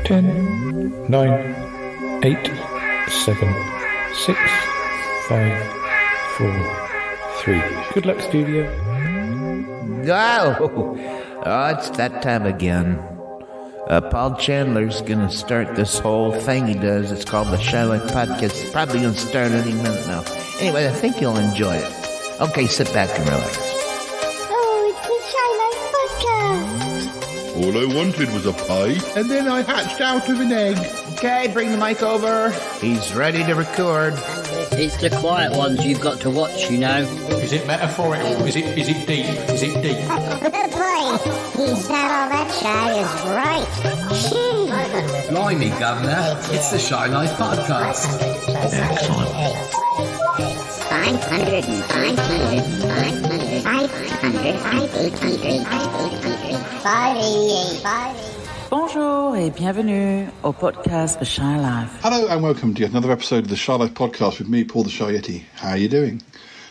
10, 9, 8, 7, 6, 5, 4, 3. Good luck, studio. Oh, it's that time again. Paul Chandler's gonna start this whole thing he does. It's called the Shylock Podcast. It's probably gonna start any minute now. Anyway, I think you'll enjoy it. Okay, sit back and relax. Oh, it's the Shylock Podcast. All I wanted was a pie, and then I hatched out of an egg. Okay, bring the mic over. He's ready to record. It's the quiet ones you've got to watch, you know. Is it metaphorical? Is it deep? Is it deep? Boy, he said all that shy is right. Blimey, Governor, it's the Shy Life Podcast. Excellent. 500, 500, 500, 500, 588. Bonjour et bienvenue au podcast The Shy Life. Hello and welcome to yet another episode of the Shy Life Podcast with me, Paul the Shy Yeti. How are you doing?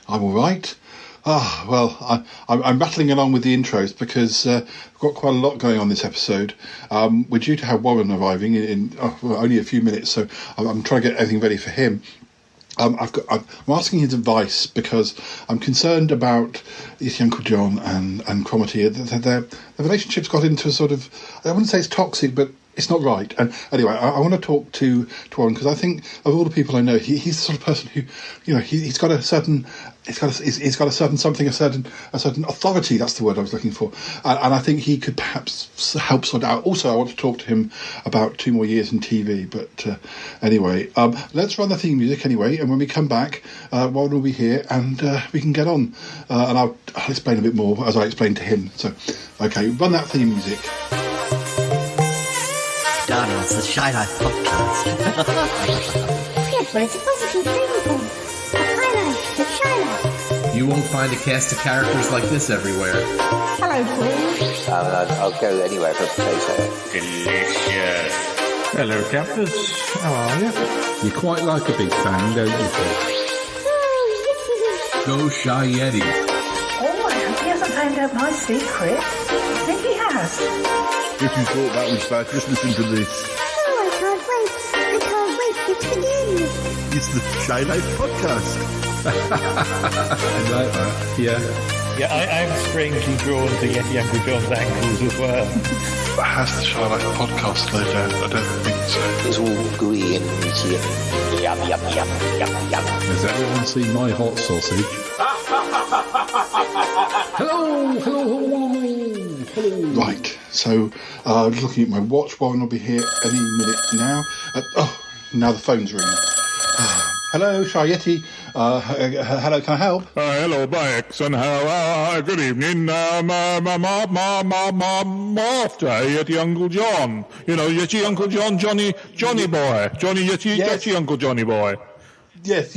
I'm all right. I'm rattling along with the intros because we've got quite a lot going on this episode. We're due to have Warren arriving in only a few minutes, so I'm trying to get everything ready for him. I'm asking his advice because I'm concerned about Yeti Uncle John and Cromitty. Their relationship's got into a sort of, I wouldn't say it's toxic, but it's not right. And anyway, I want to talk to Warren because I think of all the people I know, he's the sort of person who, you know, he's got a certain authority. That's the word I was looking for. And I think he could perhaps help sort out. Also, I want to talk to him about 2 more years in TV. But anyway, let's run the theme music anyway. And when we come back, Warren will be here and we can get on. And I'll explain a bit more as I explained to him. So, okay, run that theme music. Darling, it's the Shy Life Podcast. Yes, but it's a positive thing, Paul. The highlight, the Shy Life. You won't find a cast of characters like this everywhere. Hello, Paul. I'll go anywhere for potato. Delicious. Hello, campers. How are you? You're quite like a big fan, don't you, Paul? Oh, Go Shy Yeti. Oh, I hope he hasn't found out my secret. I think he has. If you thought that was bad, just listen to this. oh, I can't wait for it to begin. It's the Shy Life Podcast. I like that. Yeah, I'm strangely drawn to Yeti Uncle John's ankles as well. But has the Shy Life Podcast slowed down? I don't think so. It's all gooey and meaty and yum. Has everyone seen my hot sausage? Hello. Right, so looking at my watch, Warren will be here any minute now. Now the phone's ringing. Hello, Shy Yeti. Hello, can I help? Hello, Blacks, and good evening. After Yeti Uncle John. You know, Yeti Uncle John, Johnny boy. Johnny Yeti, Yes. Yeti Uncle Johnny boy. Yes.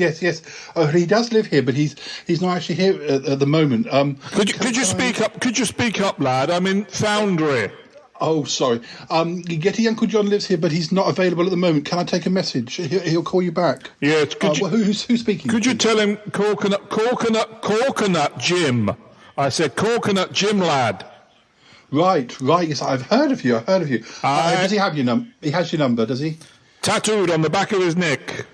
Oh, he does live here, but he's not actually here at the moment. Could you speak up? Could you speak up, lad? I'm in Foundry. Oh, sorry. Yeti Uncle John lives here, but he's not available at the moment. Can I take a message? He'll call you back. Yes. Who's speaking? Could you tell him Coconut Jim? I said Coconut Jim, lad. Right. Yes, I've heard of you. Does he have your number? He has your number, does he? Tattooed on the back of his neck.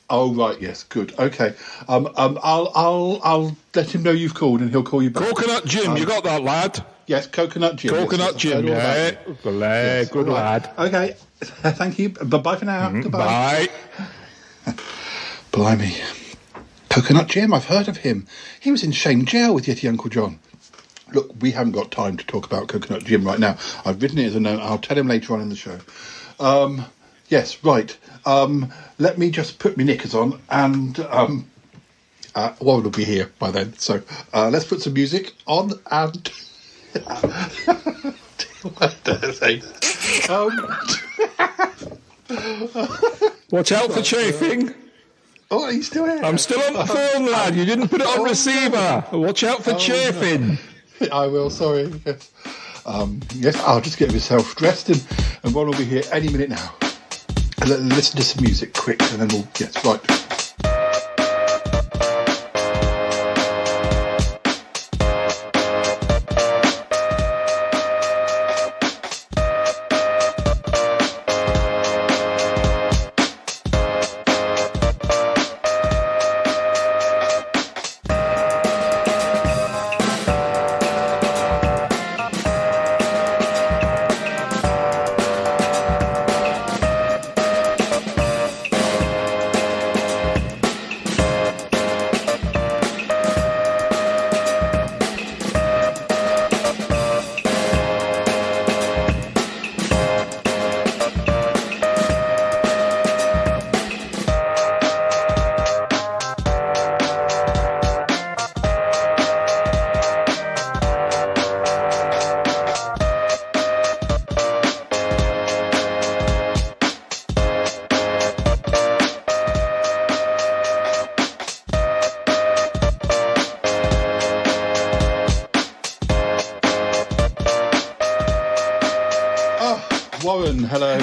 Oh, right. Yes. Good. Okay. I'll let him know you've called, and he'll call you back. Coconut Jim, you got that, lad? Yes, Coconut Jim. Coconut Yes, Jim, I've heard all yeah. about it. Yes, Good right. lad. Okay. Thank you. Bye for now. Goodbye. Bye. Blimey. Coconut Jim, I've heard of him. He was in shame jail with Yeti Uncle John. Look, we haven't got time to talk about Coconut Jim right now. I've written it as a note. I'll tell him later on in the show. Yes, right. Let me just put my knickers on and Warren will be here by then. So let's put some music on and... What did I say? Watch out for chafing. Oh, are you still here? I'm still on the phone, lad. You didn't put it on receiver. Watch out for chafing. No. I will, sorry. Yes. Yes, I'll just get myself dressed and Warren will be here any minute now. Listen to some music quick and then we'll... Yes, right.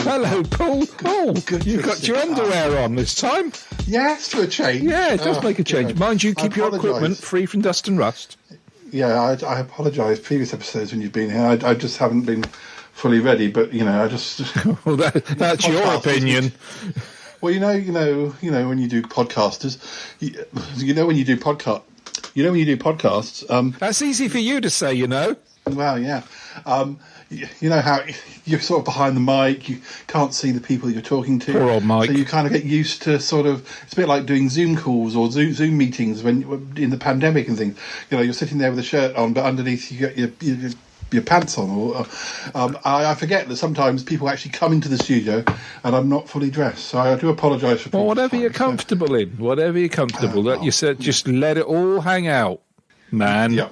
Hello, Paul. Oh, Good you've got your underwear on this time. Yes, for a change. Yeah, it does make a change. Mind you, keep your apologise. equipment free from dust and rust. Yeah, I apologise. Previous episodes when you've been here, I just haven't been fully ready. But I just. Well, that's your opinion. Well, you know, when you do podcasters, when you do podcasts. That's easy for you to say, Well, yeah. You know how you're sort of behind the mic, you can't see the people you're talking to. Poor old Mike. So you kind of get used to sort of, it's a bit like doing Zoom calls or Zoom meetings when in the pandemic and things. You're sitting there with a shirt on, but underneath you get your pants on. Or I forget that sometimes people actually come into the studio and I'm not fully dressed. So I do apologise for. Well, whatever you're comfortable in, whatever you're comfortable. That you said, just let it all hang out, man. Yeah.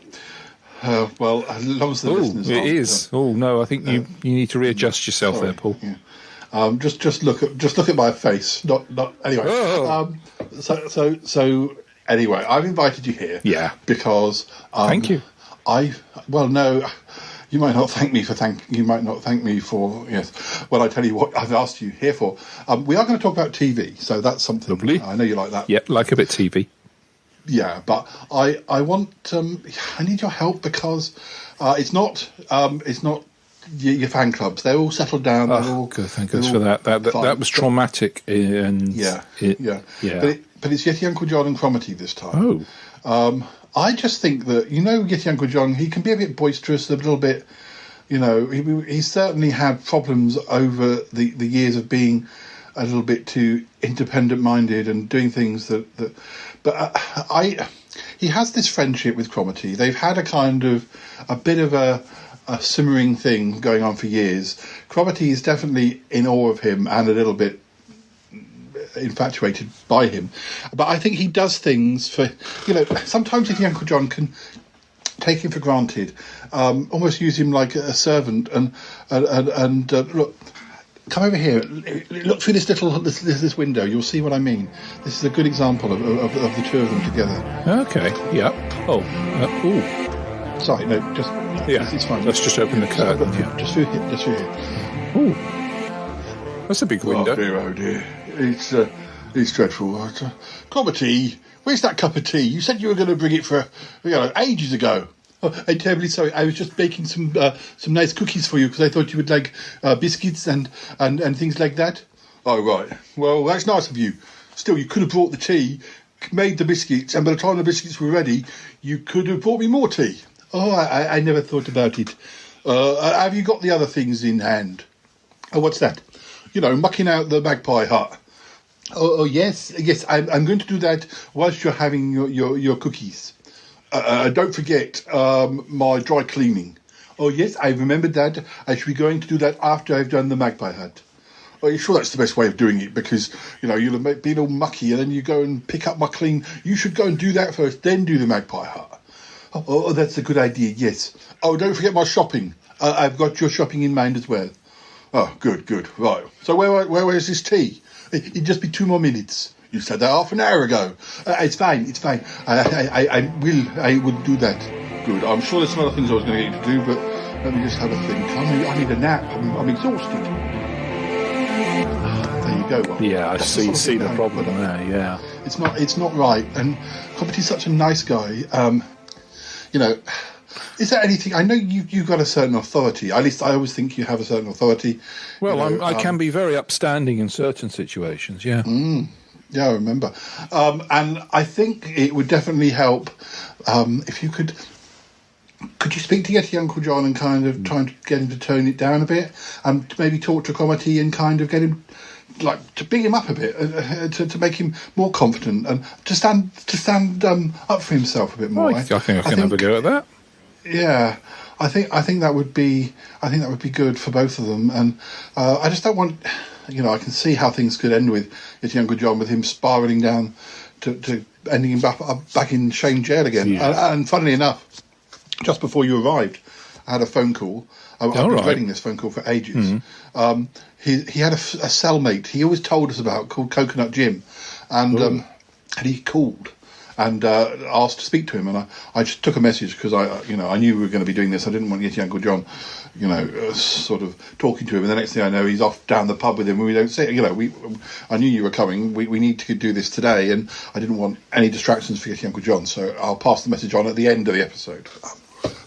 Well, as long as the listeners it aren't, is. No, I think you need to readjust yourself there, Paul. Yeah. Just look at my face. Not anyway. Oh. So anyway, I've invited you here. Yeah. Because thank you. No, you might not thank me for yes. Well, I tell you what, I've asked you here for. We are going to talk about TV, so that's something. Lovely. I know you like that. Yep, like a bit TV. Yeah, but I want I need your help because it's not your fan clubs. They're all settled down. Oh, good, thank goodness for that. That was traumatic. And yeah. Yeah. But it's Yeti Uncle John and Cromitty this time. Oh. I just think that Yeti Uncle John, he can be a bit boisterous, a little bit. He certainly had problems over the years of being a little bit too independent-minded and doing things that but he has this friendship with Cromitty. They've had a bit of a simmering thing going on for years. Cromitty is definitely in awe of him and a little bit infatuated by him. But I think he does things for, sometimes Yeti Uncle John can take him for granted, almost use him like a servant and look, come over here. Look through this window. You'll see what I mean. This is a good example of the two of them together. Okay. Yeah. Oh. Ooh. Sorry. No. Just. Yeah. It's fine. Let's just open the curtain. Just through here. Ooh. That's a big window. Oh dear. It's dreadful. Cromitty, where's that cup of tea? You said you were going to bring it for ages ago. Oh, I'm terribly sorry. I was just baking some nice cookies for you because I thought you would like biscuits and things like that. Oh, right. Well, that's nice of you. Still, you could have brought the tea, made the biscuits, and by the time the biscuits were ready, you could have brought me more tea. Oh, I never thought about it. Have you got the other things in hand? Oh, what's that? Mucking out the magpie hut. Oh, yes. I'm going to do that whilst you're having your cookies. Don't forget my dry cleaning. Oh, yes, I remembered that. I should be going to do that after I've done the magpie hut. Are you sure that's the best way of doing it? Because, you'll have been all mucky and then you go and pick up my clean. You should go and do that first, then do the magpie hut. Oh, that's a good idea, yes. Oh, don't forget my shopping. I've got your shopping in mind as well. Oh, good. Right. So where is this tea? It'd just be 2 more minutes. You said that half an hour ago. It's fine. I will do that. Good. I'm sure there's some other things I was going to get you to do, but let me just have a think. I need a nap. I'm exhausted. There you go. Well, yeah, I see the problem there. Yeah, it's not right. And Cromitty's such a nice guy. Is there anything? I know you've got a certain authority. At least I always think you have a certain authority. Well, I can be very upstanding in certain situations. Yeah. Yeah, I remember. And I think it would definitely help if you could you speak to Yeti Uncle John and kind of try and get him to tone it down a bit, and maybe talk to Cromitty and kind of get him, to bring him up a bit, to make him more confident and to stand up for himself a bit more. I think I can have a go at that. Yeah, I think that would be good for both of them, and I just don't want. I can see how things could end with Yeti Uncle John, with him spiralling down to ending him back in Shane jail again. Yeah. And funnily enough, just before you arrived, I had a phone call. I've been dreading this phone call for ages. Mm-hmm. He had a cellmate he always told us about called Coconut Jim, and he called. and asked to speak to him. And I just took a message because I knew we were going to be doing this. I didn't want Yeti Uncle John, sort of talking to him. And the next thing I know, he's off down the pub with him, and we don't see it. I knew you were coming. We need to do this today, and I didn't want any distractions for Yeti Uncle John. So I'll pass the message on at the end of the episode.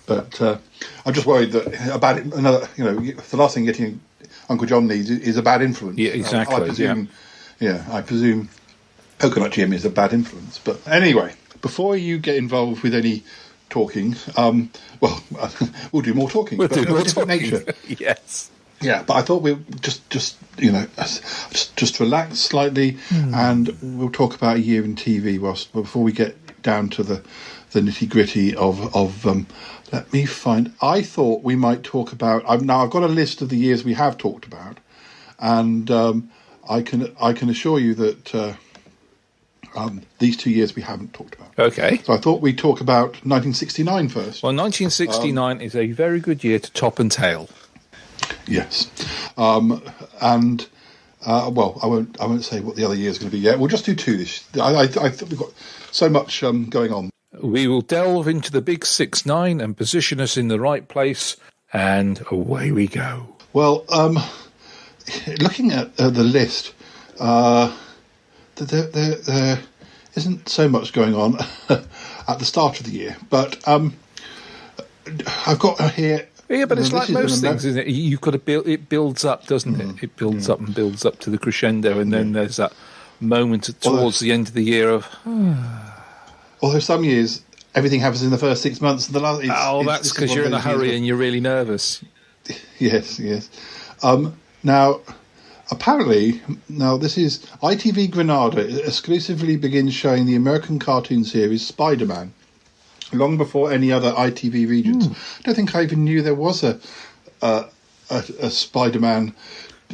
But I'm just worried that the last thing Yeti Uncle John needs is a bad influence. Yeah, exactly. I presume Coconut Jim is a bad influence. But anyway, before you get involved with any talking, we'll do more talking. We'll do more talking. Nature. Yes. Yeah, but I thought we'll just relax slightly, and we'll talk about a year in TV before we get down to the nitty gritty of. Let me find. I thought we might talk about. I've got a list of the years we have talked about, and I can assure you that these 2 years we haven't talked about. Okay. So I thought we'd talk about 1969 first. Well, 1969 is a very good year to top and tail. Yes, I won't say what the other year is going to be yet. We'll just do 2 this. I think we've got so much going on. We will delve into the big 6-9 and position us in the right place, and away we go. Well, looking at the list, there isn't so much going on at the start of the year, but I've got here. Yeah, but it's like most things, isn't it? You've got to build. It builds up, doesn't it? It builds up and builds up to the crescendo, and then there's that moment towards the end of the year of. Although some years everything happens in the first 6 months, and the last. That's because you're in a hurry and you're really nervous. Yes. Now, apparently, this is ITV Granada exclusively begins showing the American cartoon series Spider-Man, long before any other ITV regions. I don't think I even knew there was a Spider-Man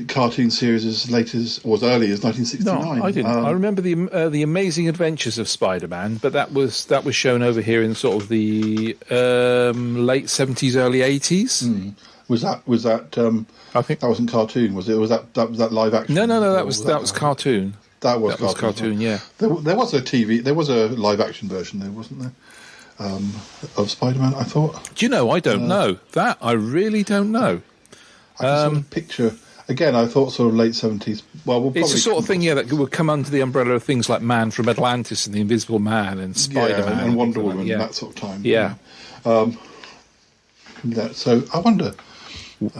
cartoon series as late as or as early as 1969. No, I didn't. I remember the Amazing Adventures of Spider-Man, but that was shown over here in sort of the late 70s, early 80s. Was that? I think that wasn't cartoon, was it? Was that live action? No. That was cartoon. That was cartoon. Yeah. There was a live action version there, wasn't there? Of Spider-Man, I thought. Do you know? I don't know that. I really don't know. I can sort of picture. Again, I thought sort of late 70s. Well, it's the sort of thing, that would come under the umbrella of things like Man from Atlantis and the Invisible Man and Spider-Man and Wonder Woman, that sort of time. Yeah. So I wonder.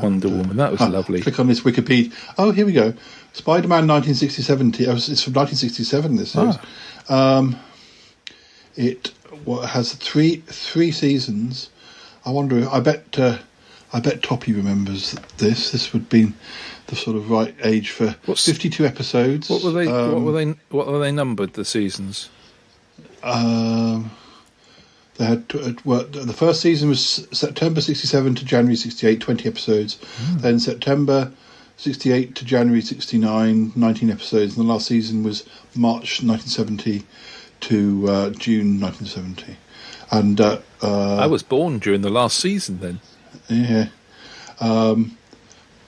Wonder Woman, that was lovely. Click on this Wikipedia. Oh, here we go. Spider-Man 1967. It's from 1967. This series. It has three seasons. I wonder. I bet Toppy remembers this. This would be the sort of right age for 52 episodes. What were they? What were they numbered? The seasons. They had the first season was September 67 to January 68, 20 episodes. Then September 68 to January 69, 19 episodes. And the last season was March 1970 to June 1970. And I was born during the last season then. Yeah.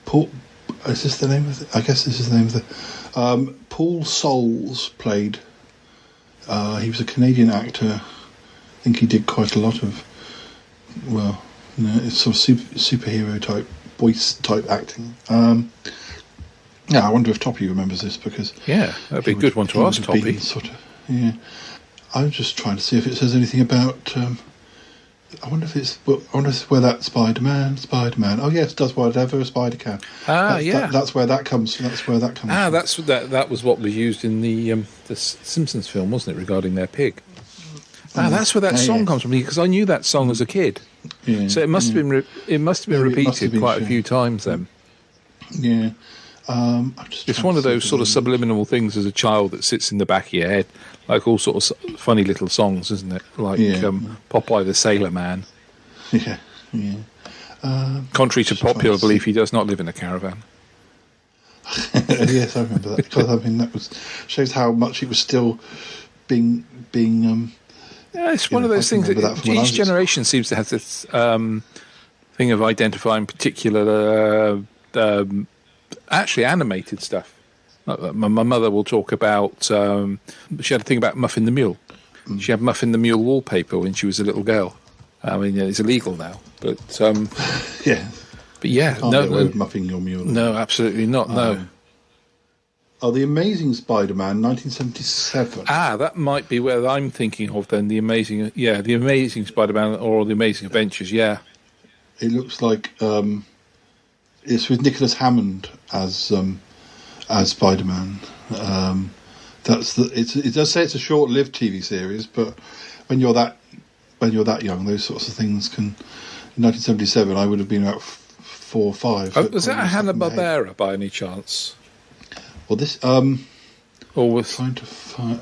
Paul, is this the name of it? I guess this is the name of the... Paul Soles played... he was a Canadian actor. I think he did quite a lot of... it's sort of superhero type, voice type acting. I wonder if Toppy remembers this, because... Yeah, that'd be a good one to ask Toppy. I'm just trying to see if it says anything about... I wonder if where that Spider-Man. Oh yes, does whatever a spider can. That's where that comes. That's where that comes. from. That was what was used in the Simpsons film, wasn't it, regarding their pig? That's where that song comes from, because I knew that song as a kid. Yeah, so it must have been repeated quite a few times then. Yeah. It's one of those sort of subliminal things as a child that sits in the back of your head, like all sorts of funny little songs, isn't it? Like Popeye the Sailor Man. Yeah. Contrary to popular belief, he does not live in a caravan. Yes, I remember that, because I mean that shows how much it was still being. It's one of those things that each generation seems to have this thing of identifying particular. Actually, animated stuff. My mother will talk about. She had a thing about Muffin the Mule, she had Muffin the Mule wallpaper when she was a little girl. I mean, it's illegal now, but yeah. But yeah, Can't get away with Muffin your Mule. No, absolutely not. No. The Amazing Spider-Man, 1977. That might be where I'm thinking of then. The Amazing Spider-Man or the Amazing Adventures. Yeah. It looks like it's with Nicholas Hammond as Spider-Man. It does say it's a short-lived TV series, but when you're that young, those sorts of things can. In 1977, I would have been about 4 or 5. Was that a Hanna-Barbera by any chance? Well, this or was trying to find.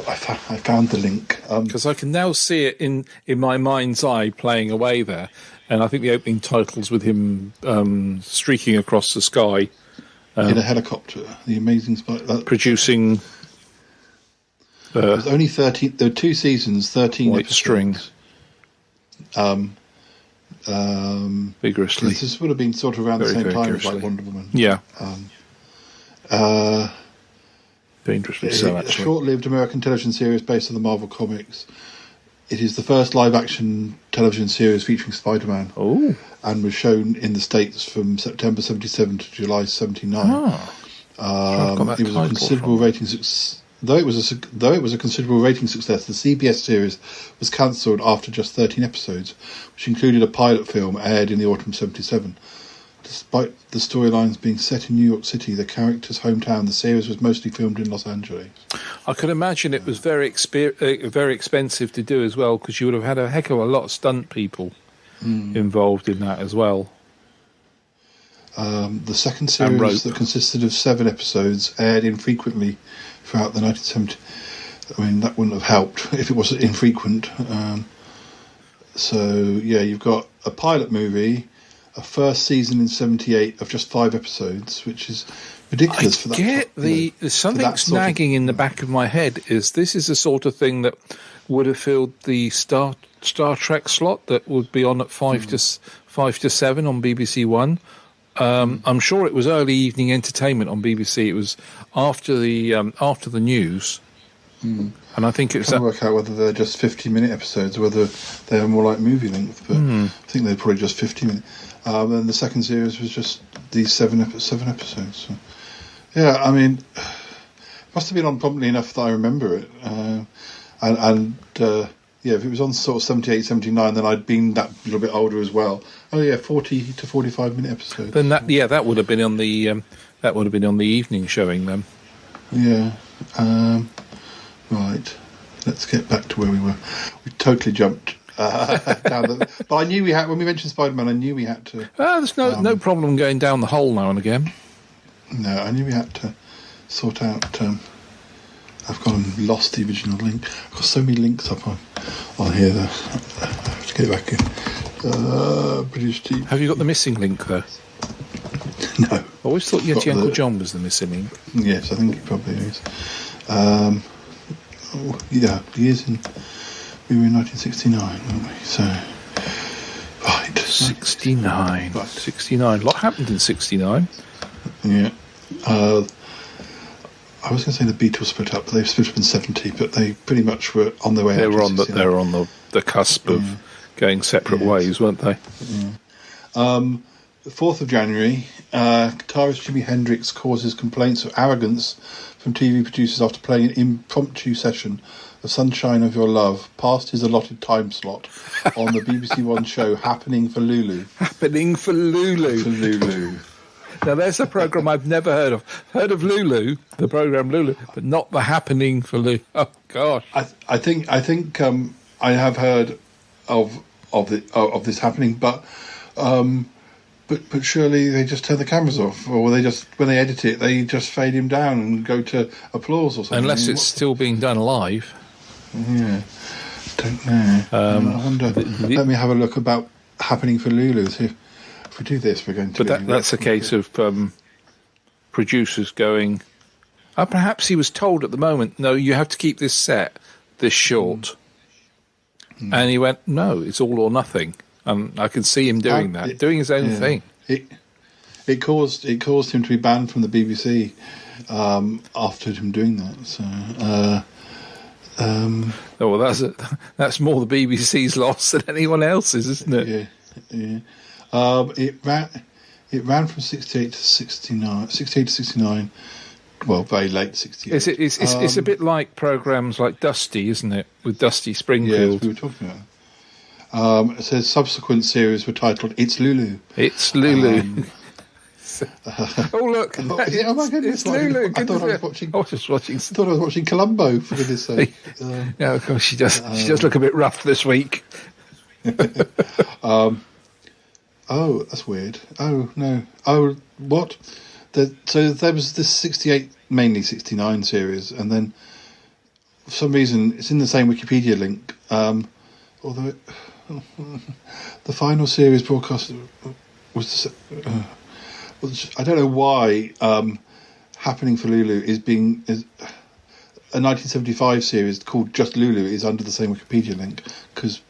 I found the link because I can now see it in my mind's eye playing away there, and I think the opening title's with him streaking across the sky in a helicopter. The Amazing Spider producing. There's only 13. There were 2 seasons, 13 White episodes. String. Vigorously. This would have been sort of around the same time as like Wonder Woman. Yeah. Dangerously so, actually. A short-lived American television series based on the Marvel Comics. It is the first live-action television series featuring Spider-Man. Oh. And was shown in the States from September 77 to July 79. It was a considerable rating success. Though it was a considerable rating success, the CBS series was cancelled after just 13 episodes, which included a pilot film aired in the autumn of 77. Despite the storylines being set in New York City, the character's hometown, the series was mostly filmed in Los Angeles. I can imagine it was very expensive to do as well, because you would have had a heck of a lot of stunt people involved in that as well. The second series, that consisted of 7 episodes, aired infrequently throughout the 1970s. I mean, that wouldn't have helped if it was infrequent. You've got a pilot movie, a first season in 78 of just 5 episodes, which is ridiculous for that. There's something nagging in the back of my head. This is the sort of thing that would have filled the Star Trek slot that would be on at 5 to 7 on BBC One. I'm sure it was early evening entertainment on BBC. It was after the news, and I think it's. Trying to work out whether they're just 15-minute episodes or whether they are more like movie length. But I think they're probably just 15 minutes. And the second series was just these 7 episodes. So, yeah, I mean, it must have been on promptly enough that I remember it. If it was on sort of 78, 79, then I'd been that little bit older as well. 40 to 45-minute episodes. Then that would have been on the evening showing then. Yeah. Right. Let's get back to where we were. We totally jumped down but I knew we had, when we mentioned Spider-Man, I knew we had to. There's no problem going down the hole now and again. No, I knew we had to sort out. I've lost the original link. I've got so many links up on here. I have to get back in. British TV. Have you got the missing link though? No. I always thought Yeti Uncle John was the missing link. Yes, I think he probably is. We were in 1969, weren't we? So, right. 69. Right. 69. A lot happened in 69. Yeah. I was going to say the Beatles split up, but they split up in 70, but they pretty much were on their way out. They were on the cusp of going separate ways, weren't they? Yeah. The 4th of January, guitarist Jimi Hendrix causes complaints of arrogance from TV producers after playing an impromptu session of Sunshine of Your Love past his allotted time slot on the BBC One show Happening for Lulu. Happening for Lulu. For Lulu. Now, there's a programme I've never heard of. Heard of Lulu, the programme Lulu, but not the Happening for Lulu. Oh, gosh. I think I have heard of this happening, but surely they just turn the cameras off, or they just, when they edit it, they just fade him down and go to applause or something. Unless it's still being done live. Yeah, don't know. I wonder. Let me have a look about Happening for Lulu. See if we do this, we're going to. But that's a case of producers going. Perhaps he was told at the moment, no, you have to keep this set this short, and he went, no, it's all or nothing. I can see him doing that, doing his own thing. it caused him to be banned from the BBC after him doing that. So. Oh, well, that's more the BBC's loss than anyone else's, isn't it? Yeah. It ran from 68 to 69. Well, very late 68. It's a bit like programmes like Dusty, isn't it? With Dusty Springfield. Yeah, we were talking about. It says subsequent series were titled "It's Lulu." It's Lulu. Oh look! Oh my goodness! It's Lulu. I thought I was watching. I was just watching. I thought I was watching Columbo. For goodness' sake. Yeah, of course she does. She does look a bit rough this week. Oh, that's weird. Oh no. Oh, what? So there was this 68, mainly 69 series, and then for some reason it's in the same Wikipedia link. Although the final series broadcast was. I don't know why Happening for Lulu is a 1975 series called Just Lulu is under the same Wikipedia link, because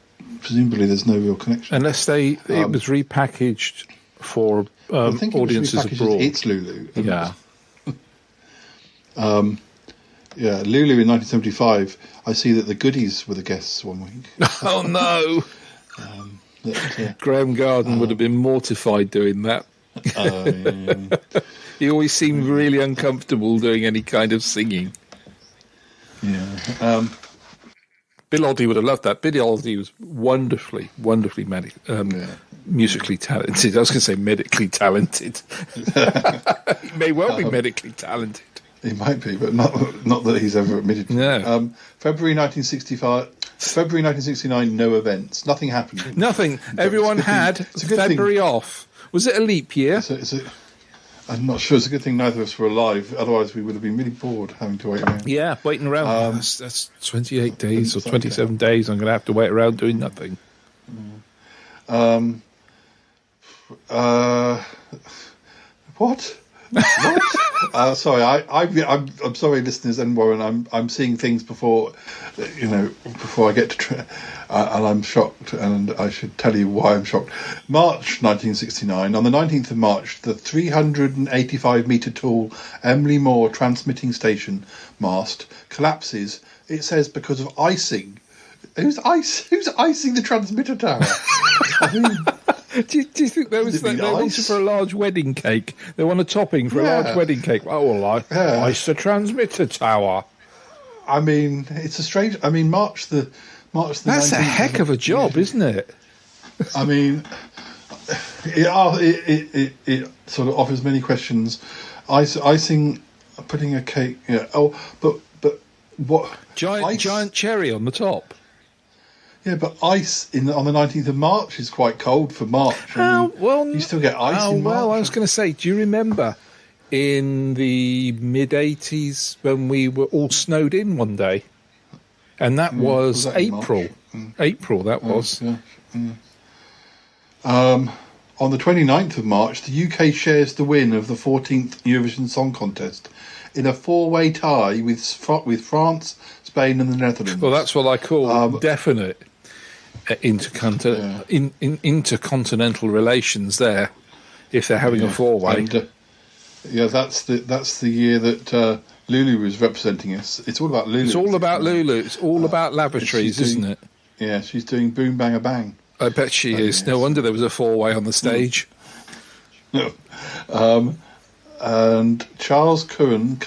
presumably there's no real connection. Unless it was repackaged for audiences abroad. It's Lulu. Yeah. Yeah, Lulu in 1975. I see that the Goodies were the guests one week. Oh no! Graham Garden would have been mortified doing that. He always seemed really uncomfortable doing any kind of singing. Yeah. Bill Oddie would have loved that. Bill Oddie was wonderfully musically talented. I was going to say medically talented. He may well be medically talented. He might be, but not that he's ever admitted to. No. February 1969, no events. Nothing happened. Nothing. Everyone had February off. Was it a leap year? I'm not sure. It's a good thing neither of us were alive. Otherwise, we would have been really bored having to wait around. Yeah, waiting around. That's 28 days or 27 days. I'm going to have to wait around doing nothing. What? Sorry, I'm sorry, listeners and Warren. I'm seeing things before I get to, and I'm shocked, and I should tell you why I'm shocked. March 1969. On the 19th of March, the 385-metre tall Emily Moore transmitting station mast collapses. It says because of icing. Who's icing the transmitter tower? I mean, do you think they wanted for a large wedding cake? They want a topping for a large wedding cake. Oh, well, ice the transmitter tower. I mean, it's a strange. I mean, March the. That's a heck of a job, isn't it? I mean, it sort of offers many questions. Icing, putting a cake. Yeah. Oh, but what? Giant cherry on the top. Yeah, but ice on the 19th of March is quite cold for March. You still get ice in March. Well, I was going to say, do you remember in the mid-'80s when we were all snowed in one day? And that was April. April, that was. Yeah. On the 29th of March, the UK shares the win of the 14th Eurovision Song Contest in a four-way tie with France, Spain and the Netherlands. Well, that's what I call definite intercontinental relations there, if they're having a four-way. And, that's the year that Lulu was representing us. It's all about Lulu. It's all about Lulu. It's all about lavatories, isn't it? Yeah, she's doing Boom Bang a Bang. I bet she is. No wonder there was a four-way on the stage. No. And Charles Cohen,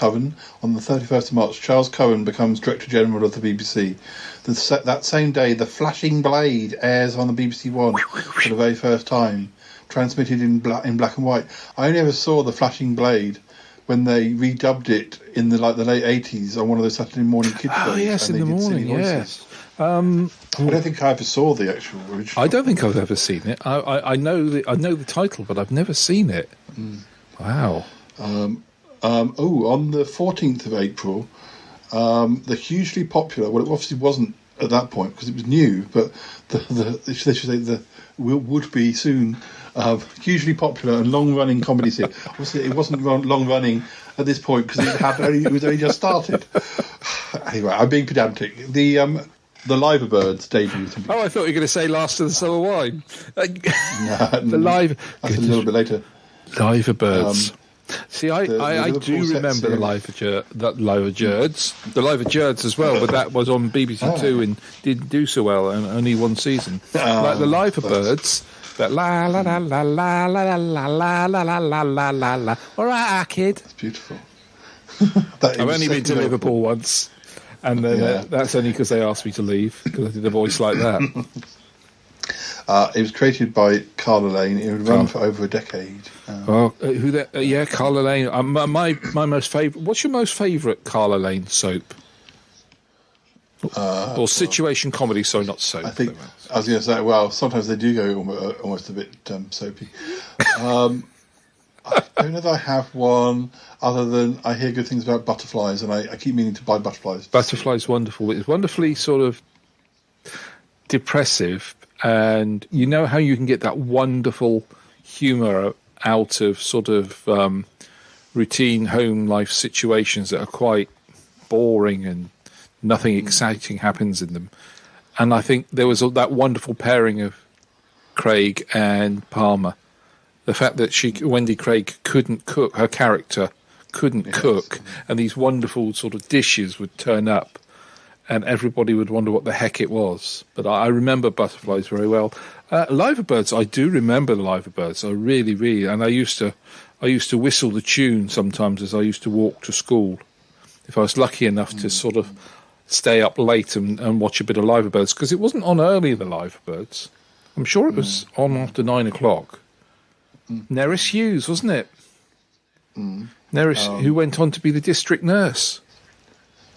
on the 31st of March, Charles Cohen becomes Director General of the BBC. That same day, The Flashing Blade airs on the BBC One for the very first time, transmitted in black and white. I only ever saw The Flashing Blade when they redubbed it in the late 80s on one of those Saturday morning kids shows. Oh, yes, in the morning, yes. I don't think I ever saw the actual original. I don't think I've ever seen it. I know the title, but I've never seen it. Wow. On the 14th of April, the hugely popular, well, it obviously wasn't at that point because it was new, but they should say the would be soon hugely popular and long-running comedy series. Obviously, it wasn't long-running at this point because it was only just started. Anyway, I'm being pedantic. The Liverbirds debuted. Oh, I thought you were going to say Last of the Summer Wine. No, That's a little bit later. Liver Birds. See, I Liverpool do set remember the series. Liver Jerds. The Liver Jerds as well, but that was on BBC Two and didn't do so well, and only one season. Like the Liver Birds, that la la la la la la la la la la la la la la. All right, kid. It's beautiful. I've only been to Liverpool once, and that's only because they asked me to leave, because I did a voice like that. It was created by Carla Lane. It would run for over a decade. Carla Lane. My most favourite. What's your most favourite Carla Lane soap? Or situation comedy? Sorry, not soap. I think I was going to say. Well, sometimes they do go almost a bit soapy. I don't know that I have one other than I hear good things about Butterflies, and I keep meaning to buy Butterflies. Butterflies wonderful. It's wonderfully sort of depressive, and you know how you can get that wonderful humour out of sort of routine home life situations that are quite boring and nothing exciting happens in them. And I think there was that wonderful pairing of Craig and Palmer. The fact that Wendy Craig couldn't cook, her character couldn't cook, and these wonderful sort of dishes would turn up, and everybody would wonder what the heck it was. But I remember Butterflies very well. Liver Birds, I do remember the Liver Birds. I really, really, and I used to whistle the tune sometimes as I used to walk to school. If I was lucky enough to sort of stay up late and watch a bit of Liver Birds, because it wasn't on early, the Liver Birds. I'm sure it was on after 9 o'clock. Nerys Hughes, wasn't it? Nerys, who went on to be the district nurse.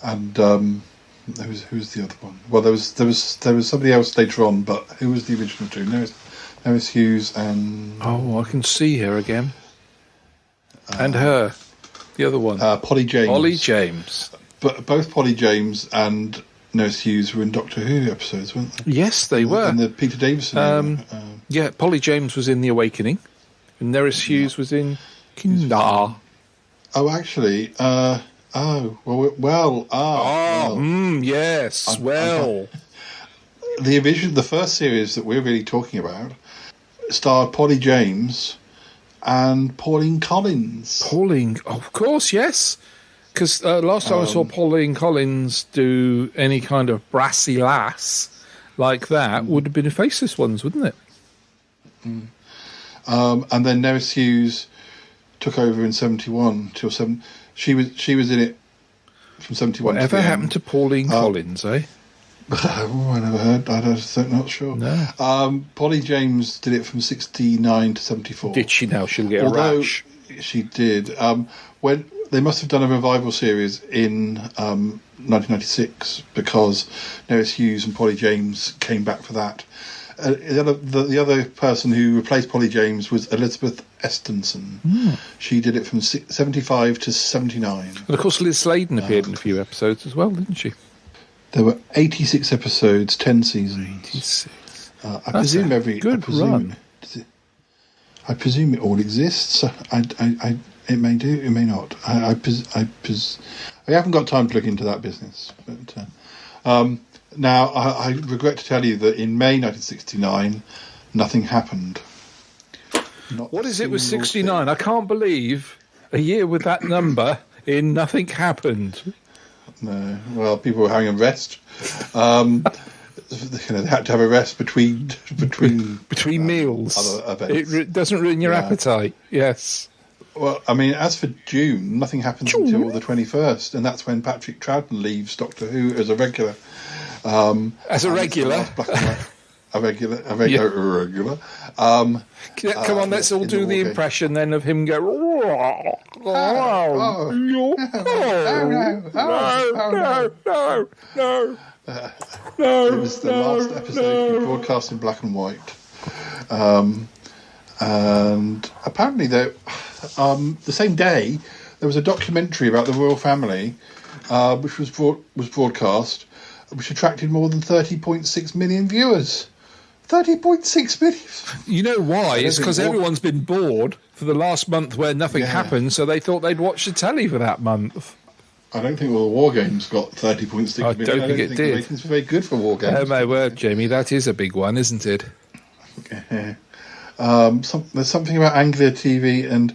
And who's the other one? Well, there was somebody else later on, but who was the original two? Nerys Hughes and I can see her again. And her, the other one, Polly James. Polly James. But both Polly James and Nerys Hughes were in Doctor Who episodes, weren't they? Yes, they were. And the Peter Davison. Polly James was in The Awakening, and Nerys Hughes was in Kinder. Oh, actually, yes, the first series that we're really talking about starred Polly James and Pauline Collins. Of course, yes. Because last time I saw Pauline Collins do any kind of brassy lass like that would have been Faceless Ones, wouldn't it? And then Nerys Hughes took over in 71 till 7. She was in it from 71. Whatever happened to Pauline Collins, eh? I never heard. I'm not sure. No. Polly James did it from 69 to 74. Did she now? She'll get a rash. She did. When they must have done a revival series in 1996 because Nerys Hughes and Polly James came back for that. The other person who replaced Polly James was Elizabeth Estenson. She did it from 75 to 79. And of course Liz Sladen appeared in a few episodes as well, didn't she? There were 86 episodes, 10 seasons. 86. I presume run. I presume it all exists. It may do, it may not. I haven't got time to look into that business. But now, I regret to tell you that in May 1969, nothing happened. What is it with 69? I can't believe a year with that number in nothing happened. No, well, people were having a rest. They had to have a rest between meals. Other events. It doesn't ruin your appetite. Yes. Well, I mean, as for June, nothing happens until the 21st, and that's when Patrick Troughton leaves Doctor Who as a regular. As a regular. A regular. Come on, let's all do the impression then of him go. No. It was the last episode to be broadcast in black and white. And apparently, the same day, there was a documentary about the royal family, which was broadcast, which attracted more than 30.6 million viewers. 30.6 million. You know why? It's because everyone's been bored for the last month where nothing happened, so they thought they'd watch the telly for that month. I don't think all the War Games got 30.6 million. I don't think it did. The ratings were very good for War Games. Oh, my word, Jamie, that is a big one, isn't it? There's something about Anglia TV and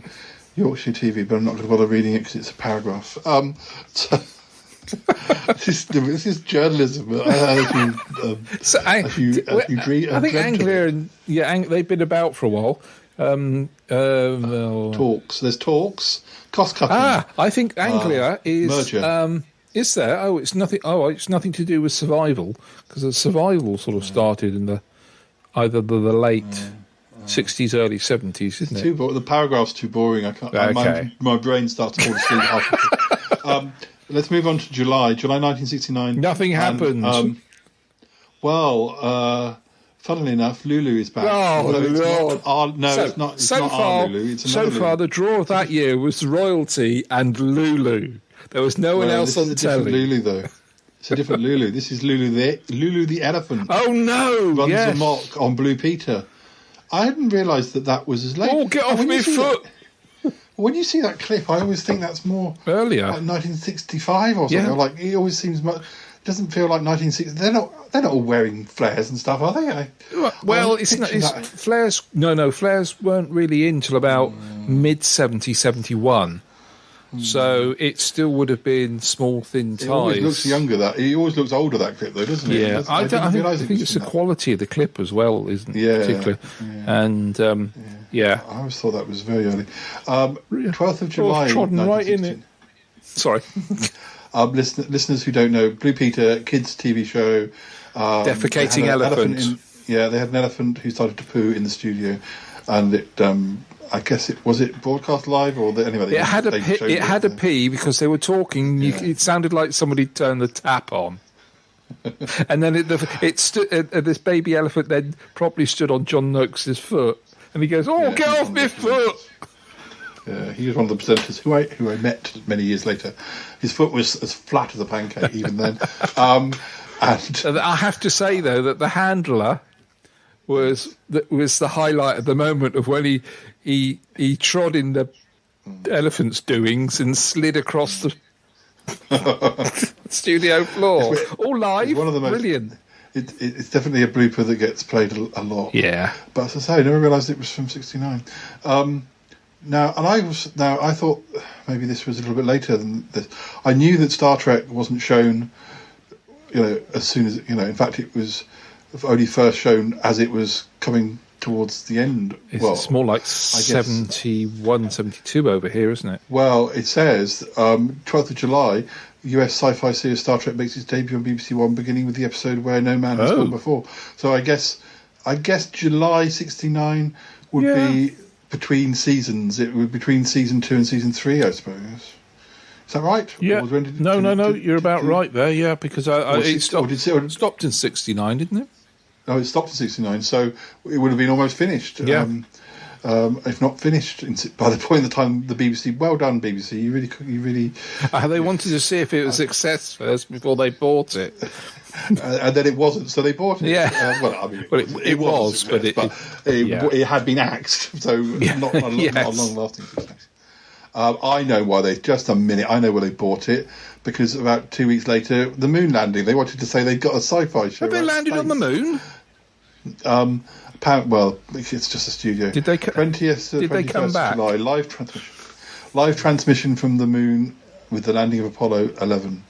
Yorkshire TV, but I'm not going to bother reading it because it's a paragraph. So this is journalism. I think Anglia and they've been about for a while. Talks. There's talks. Cost cutting. I think Anglia is merger. Is there? It's nothing. It's nothing to do with survival, because the survival sort of started in either the late 60s, early 70s, isn't it? The paragraph's too boring. I can't. Okay. My brain starts to fall asleep halfway. Let's move on to July 1969. Nothing happened. Funnily enough, Lulu is back. Oh, Lord. It's not. It's not our Lulu. It's another so far, Lulu. The draw of that year was Royalty and Lulu. There was no one else on the telly. Lulu, though. It's a different Lulu. This is Lulu the elephant. Oh no! Runs amok on Blue Peter. I hadn't realised that was as late. Oh, get off my foot! When you see that clip, I always think that's more earlier, like 1965 or something. Yeah. Like it always seems much. Doesn't feel like 1960. They're not all wearing flares and stuff, are they? Well, it's flares. No, flares weren't really in till about mid 71. So it still would have been small, thin ties. It always looks younger. He always looks older, that clip, though, doesn't it? Yeah, I think it's the quality of the clip as well, isn't it? Yeah, particularly. Yeah. And I always thought that was very early. 12th of July. Trodden right in it. Sorry. Listeners who don't know, Blue Peter, kids' TV show. Defecating elephant. They had an elephant who started to poo in the studio, and it. I guess was it broadcast live or anyway? It had a pee because they were talking. Yeah. It sounded like somebody turned the tap on, and then it stood. This baby elephant then properly stood on John Noakes' foot, and he goes, get off my foot! Yeah, he was one of the presenters who I met many years later. His foot was as flat as a pancake even then. And I have to say though that the handler was the highlight of the moment of when he trod in the elephant's doings and slid across the studio floor. All live. One of the most, brilliant. It's definitely a blooper that gets played a lot. Yeah. But as I say, I never realised it was from 69. I thought maybe this was a little bit later than this. I knew that Star Trek wasn't shown, as soon as, in fact it was only first shown as it was coming towards the end. It's more like 71, 72 over here, isn't it? Well, it says 12th of July, US sci-fi series Star Trek makes its debut on BBC One, beginning with the episode Where No Man Has Gone Before. So I guess July 69 would be between seasons. It would be between season 2 and season 3, I suppose. Is that right? Yeah. No. You're about right there. Yeah, because it stopped in 69, didn't it? No, it stopped in 69, so it would have been almost finished. Yeah. If not finished by the point of the time the BBC. Well done, BBC. You really. They wanted to see if it was a success first before they bought it, and then it wasn't. So they bought it. Yeah. It was, but it had been axed, so not a long-lasting success. I know why I know why they bought it, because about 2 weeks later, the moon landing. They wanted to say they got a sci-fi show. Have they landed on the moon? It's just a studio. Did they 20th? Did they come back? July, live transmission from the moon with the landing of Apollo 11.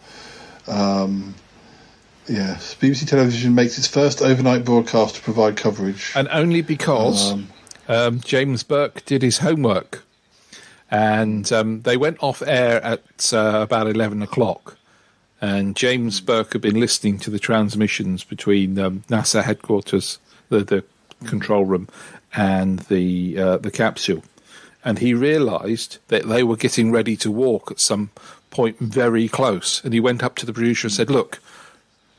Yes, BBC Television makes its first overnight broadcast to provide coverage, and only because James Burke did his homework. And they went off air at about 11 o'clock. And James Burke had been listening to the transmissions between NASA headquarters, the control room, and the capsule. And he realised that they were getting ready to walk at some point very close. And he went up to the producer and said, look,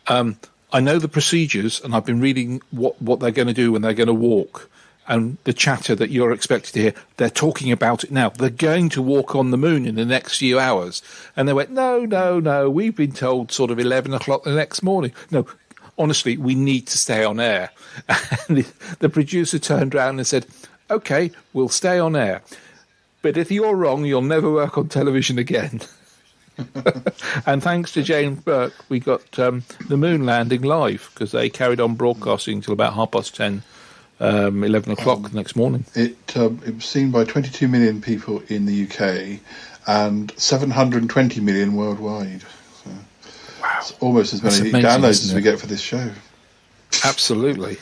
I know the procedures, and I've been reading what they're going to do when they're going to walk. And the chatter that you're expected to hear, they're talking about it now. They're going to walk on the moon in the next few hours. And they went, no, we've been told sort of 11 o'clock the next morning. No, honestly, we need to stay on air. And the producer turned around and said, OK, we'll stay on air. But if you're wrong, you'll never work on television again. And thanks to James Burke, we got the moon landing live, because they carried on broadcasting until about 10:30 11 o'clock the next morning. It was seen by 22 million people in the UK and 720 million worldwide. So wow. It's almost as many downloads as we get for this show. Absolutely.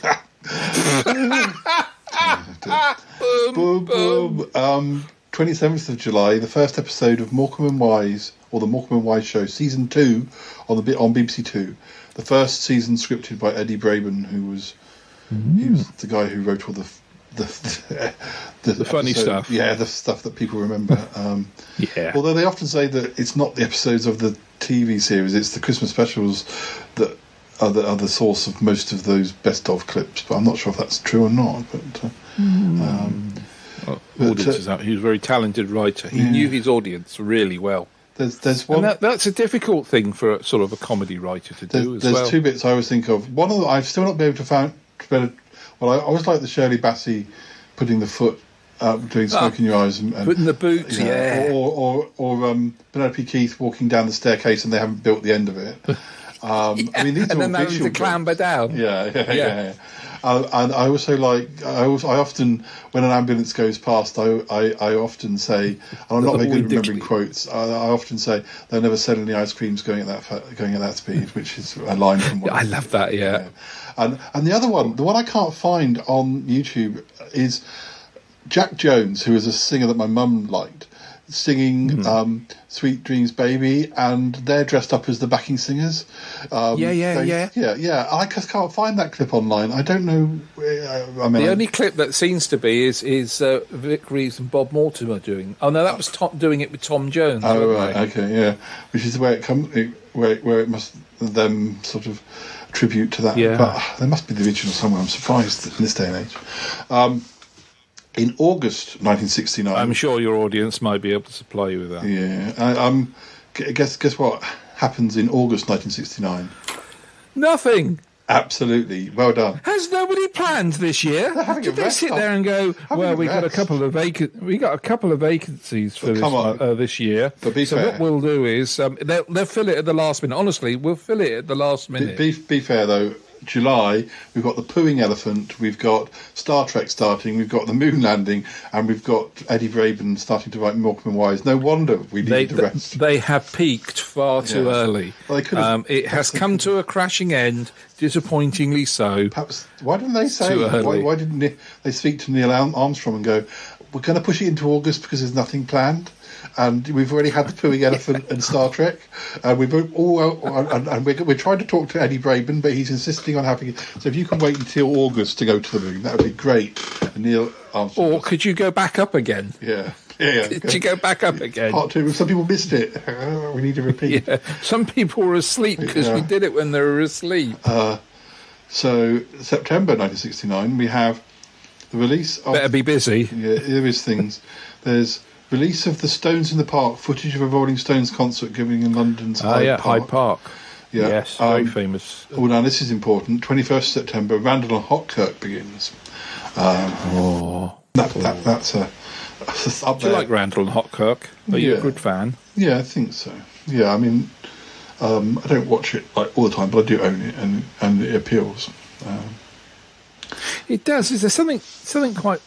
Boom, boom. 27th of July, the first episode of Morecambe and Wise, or the Morecambe and Wise Show, season 2 on BBC Two. The first season scripted by Eddie Braben, who was he was the guy who wrote all the funny stuff. Yeah, the stuff that people remember. Yeah. Although they often say that it's not the episodes of the TV series; it's the Christmas specials that are the source of most of those best of clips. But I'm not sure if that's true or not. But audiences out. He was a very talented writer. He knew his audience really well. There's one. And that's a difficult thing for a sort of a comedy writer to do as well. There's two bits I always think of. One of them, I've still not been able to find. Well, I always like the Shirley Bassey putting the foot up, doing Smoke in Your Eyes, and putting the boot, or Penelope Keith walking down the staircase and they haven't built the end of it. I mean, these and are then all having to clamber down. Yeah. And I also like. I often, when an ambulance goes past, I often say, and I'm not very good at remembering quotes. I often say, "They'll never sell any ice creams going at that speed," which is a line from. I love that. Yeah. And the other one, the one I can't find on YouTube, is Jack Jones, who is a singer that my mum liked, singing "Sweet Dreams Baby," and they're dressed up as the backing singers. Yeah. I just can't find that clip online. I don't know. The only clip that seems to be is Vic Reeves and Bob Mortimer doing. Oh no, that was doing it with Tom Jones. Oh right, okay, yeah. Which is where it comes, where it must them sort of tribute to that. Yeah. But there must be the original somewhere. I'm surprised in this day and age. In August 1969, I'm sure your audience might be able to supply you with that. Yeah. Guess what happens in August 1969? Nothing. Absolutely. Well done. Has nobody planned this year? Did they sit there and go, "Well, we got a couple of vacancies for this year." But be so fair. what we'll do is they'll fill it at the last minute. Honestly, we'll fill it at the last minute. Be fair though. July, we've got the Pooing Elephant, we've got Star Trek starting, we've got the moon landing, and we've got Eddie Braben starting to write Morecambe and Wise. No wonder we needed to rest. They have peaked far too early. Well, it has come to a crashing end, disappointingly so. Perhaps, why didn't they say? Too early. Why didn't they speak to Neil Armstrong and go, "We're going to push it into August because there's nothing planned"? And we've already had the Pooing Elephant and Star Trek. And we're trying to talk to Eddie Braben, but he's insisting on having it. So if you can wait until August to go to the moon, that would be great. And Neil Armstrong. Or could you go back up again? Yeah. Could you go back up again? Part 2. Some people missed it. We need to repeat. Yeah. Some people were asleep because we did it when they were asleep. So September 1969, we have the release of... Better be busy. Yeah, there is things. There's release of the Stones in the Park, footage of a Rolling Stones concert given in London's Hyde Park. Hyde Park. Yeah. Yes, very famous. Oh, now this is important. 21st September, Randall and Hawkkirk begins. That's up Do you there. like Randall and Hawkkirk? Are you a good fan? Yeah, I think so. Yeah, I mean, I don't watch it like all the time, but I do own it, and it appeals. It does. Is there something quite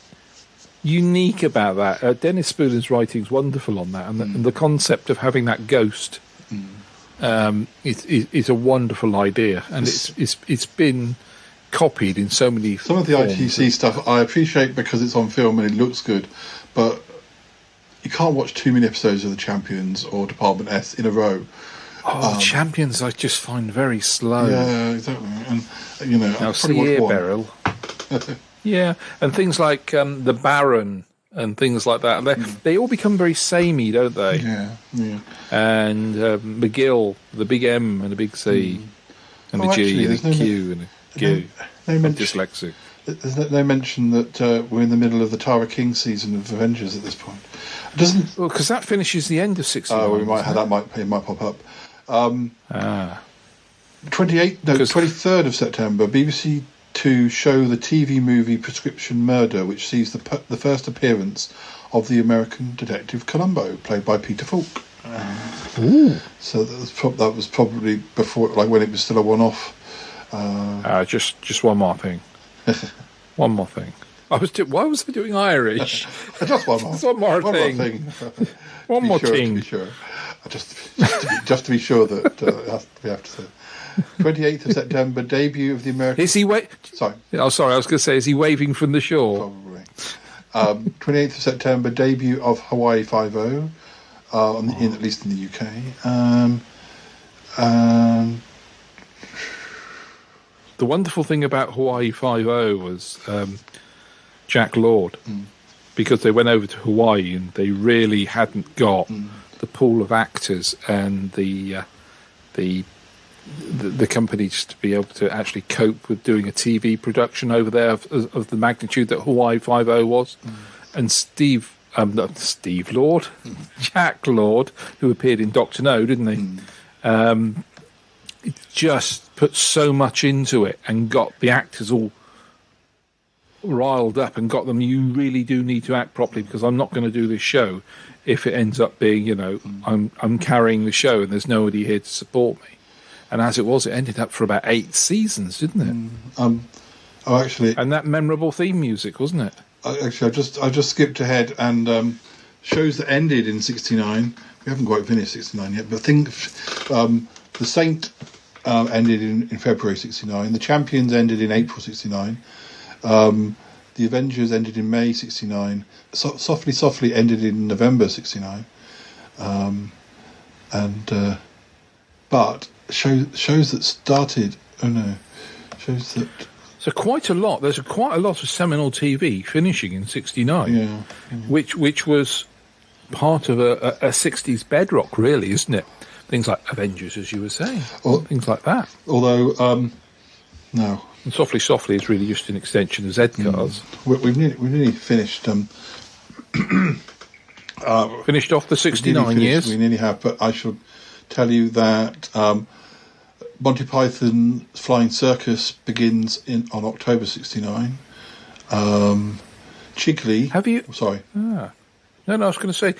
unique about that? Dennis Spooner's writing's wonderful on that, and the concept of having that ghost is a wonderful idea, and it's been copied in so many. Some of the ITC stuff I appreciate because it's on film and it looks good, but you can't watch too many episodes of The Champions or Department S in a row. Champions I just find very slow. Yeah, exactly. And now see here, Beryl. Yeah, and things like the Baron and things like that. They all become very samey, don't they? Yeah. And McGill, the big M and the big C, and the G and the Q and the Q. I'm dyslexic. There's no mention that we're in the middle of the Tara King season of Avengers at this point. Well, because that finishes the end of 61. Oh, we might have that. It might pop up. 23rd of September, BBC Two show the TV movie Prescription Murder, which sees the first appearance of the American detective Columbo, played by Peter Falk. So that was probably before, like when it was still a one-off. Just one more thing. One more thing. Why was I doing Irish? Just one more. One more thing. One more thing. To be sure. Just to be sure that we have to say. 28th of September, debut of the American... Is he Sorry. Oh, sorry, I was going to say, is he waving from the shore? Probably. 28th of September, debut of Hawaii Five-0, at least in the UK. The wonderful thing about Hawaii Five-0 was Jack Lord, because they went over to Hawaii and they really hadn't got the pool of actors and the companies to be able to actually cope with doing a TV production over there of the magnitude that Hawaii Five-0 was. And Steve Lord, Jack Lord, who appeared in Dr. No, didn't he? Just put so much into it and got the actors all riled up and got them, you really do need to act properly, because I'm not going to do this show if it ends up being, I'm carrying the show and there's nobody here to support me. And as it was, it ended up for about 8 seasons, didn't it? Actually, and that memorable theme music, wasn't it? Actually, I just skipped ahead, and shows that ended in '69. We haven't quite finished '69 yet, but I think The Saint ended in February '69. The Champions ended in April '69. The Avengers ended in May '69. Softly Softly ended in November '69. But shows that started. Shows that. So quite a lot. There's quite a lot of seminal TV finishing in '69, which was part of a '60s bedrock, really, isn't it? Things like Avengers, as you were saying, things like that. Although, no. And Softly Softly is really just an extension of Z-Cars. We've nearly finished. Finished off the 69 years. We nearly have, but I should tell you that Monty Python's Flying Circus begins on October '69. Cheekily. Have you? Sorry. No, I was going to say,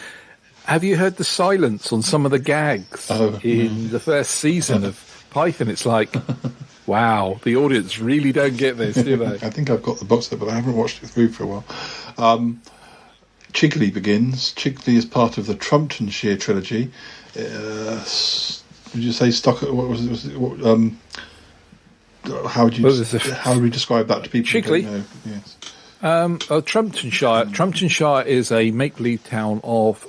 have you heard the silence on some of the gags in the first season of Python? It's like, wow, the audience really don't get this, do they? I think I've got the box set, but I haven't watched it through for a while. Chigley begins. Chigley is part of the Trumptonshire trilogy. Did you say stock? What was it? How would we describe that to people? Chigley. Who don't know? Yes. Trumptonshire. Trumptonshire is a make-believe town of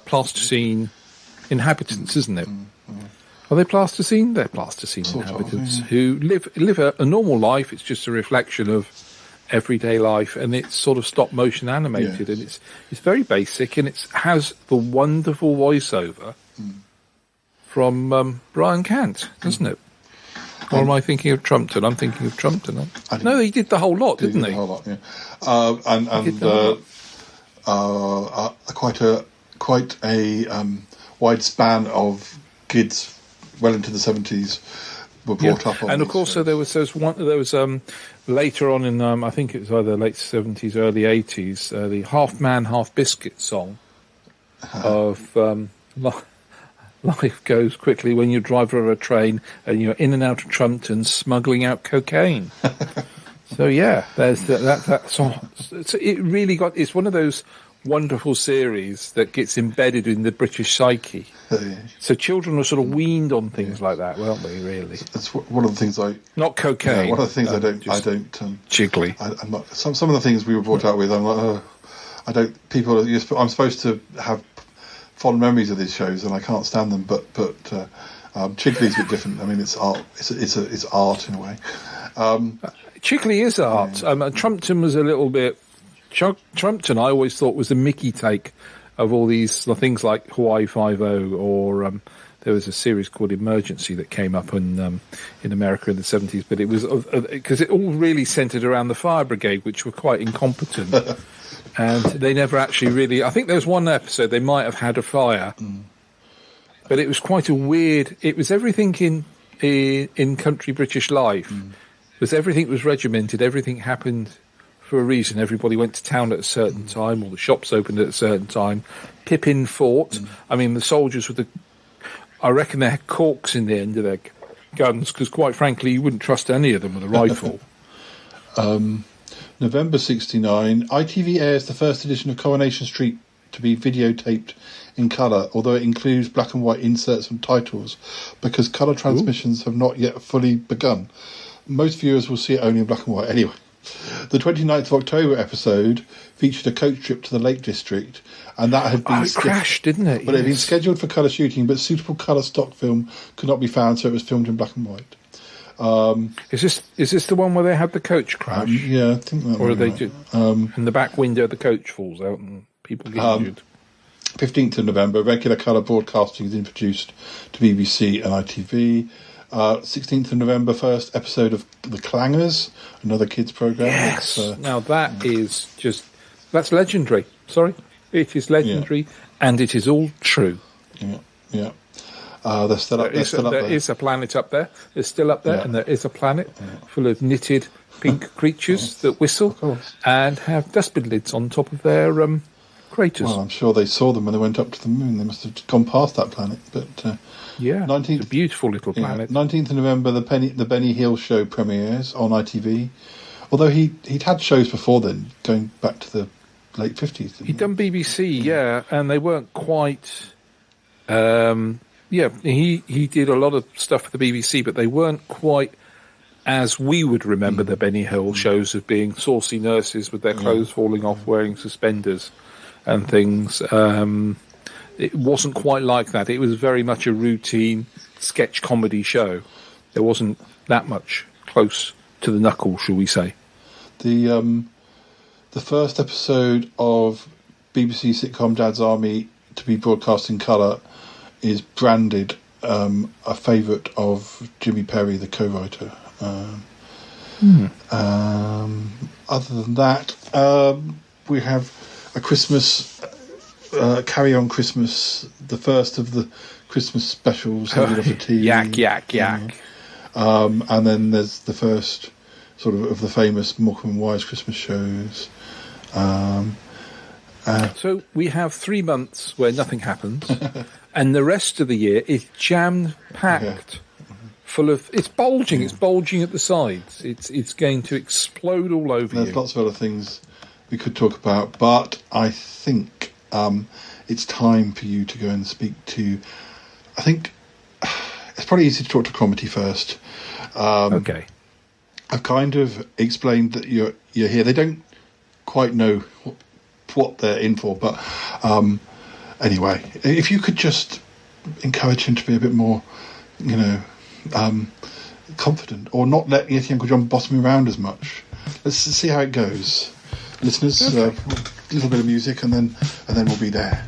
plasticine inhabitants, isn't it? Are they plasticine? They're plasticine inhabitants who live a normal life. It's just a reflection of everyday life, and it's sort of stop motion animated, and it's very basic, and it has the wonderful voiceover from Brian Cant, doesn't it? Or am I thinking of Trumpton? I'm thinking of Trumpton. No, he did the whole lot, didn't he? The whole lot, yeah. Quite a wide span of kids, well into the 70s, were brought up on. And of course, so there was later on in I think it was either late 70s, early 80s, the Half Man, Half Biscuit song of. Life goes quickly when you drive over a train and you're in and out of Trumpton smuggling out cocaine. So yeah, there's that song. So it really it's one of those wonderful series that gets embedded in the British psyche. So children were sort of weaned on things like that, weren't they? Really, it's one of the things not cocaine. Yeah, one of the things I don't. Jiggly. I'm not. Some of the things we were brought out with. I'm like, I don't. People. I'm supposed to have fond memories of these shows, and I can't stand them. But Chigley's a bit different. I mean, it's art. It's art in a way. Chigley is art. Trumpton was a little bit. Trumpton, I always thought, was the Mickey take of all these things like Hawaii Five-0, or there was a series called Emergency that came up in America in the 70s. But it was because it all really centred around the fire brigade, which were quite incompetent. And they never actually really... I think there was one episode they might have had a fire, but it was quite a weird... It was everything in country British life. Everything was regimented, everything happened for a reason. Everybody went to town at a certain time, or the shops opened at a certain time. Pippin fought. I mean, the soldiers with I reckon they had corks in the end of their guns, because quite frankly, you wouldn't trust any of them with a rifle. November 69, ITV airs the first edition of Coronation Street to be videotaped in colour, although it includes black and white inserts and titles, because colour transmissions have not yet fully begun. Most viewers will see it only in black and white anyway. The 29th of October episode featured a coach trip to the Lake District, and that had been... it crashed, didn't it? But it had been scheduled for colour shooting, but suitable colour stock film could not be found, so it was filmed in black and white. Is this the one where they had the coach crash? Yeah, I think that. Or are they do? And the back window of the coach falls out and people get injured. 15th of November, regular colour broadcasting is introduced to BBC and ITV. 16th of November, first episode of The Clangers, another kids programme. Yes. Now that's legendary. Sorry, it is legendary, and it is all true. Yeah. They're still up. There is a planet up there. They're still up there, and there is a planet full of knitted pink creatures that whistle and have dustbin lids on top of their craters. Well, I'm sure they saw them when they went up to the moon. They must have gone past that planet. But it's a beautiful little planet. 19th of November, the Benny Hill show premieres on ITV. Although he'd had shows before then, going back to the late 50s. He'd done BBC, and they weren't quite. He did a lot of stuff for the BBC, but they weren't quite as we would remember the Benny Hill shows as being saucy nurses with their clothes falling off, wearing suspenders and things. It wasn't quite like that. It was very much a routine sketch comedy show. There wasn't that much close to the knuckle, shall we say. The first episode of BBC sitcom Dad's Army to be broadcast in colour is branded a favourite of Jimmy Perry, the co-writer. Other than that, we have a Christmas Carry On Christmas, the first of the Christmas specials. Yak. And then there's the first sort of the famous Morecambe and Wise Christmas shows. So we have 3 months where nothing happens, and the rest of the year is jam-packed, full of... It's bulging at the sides. It's going to explode all over you. There's lots of other things we could talk about, but I think it's time for you to go and speak to... I think it's probably easy to talk to Cromitty first. Okay. I've kind of explained that you're here. They don't quite know what they're in for, but anyway, if you could just encourage him to be a bit more, confident, or not let Yeti Uncle John boss me around as much. Let's see how it goes, listeners. A little bit of music, and then we'll be there.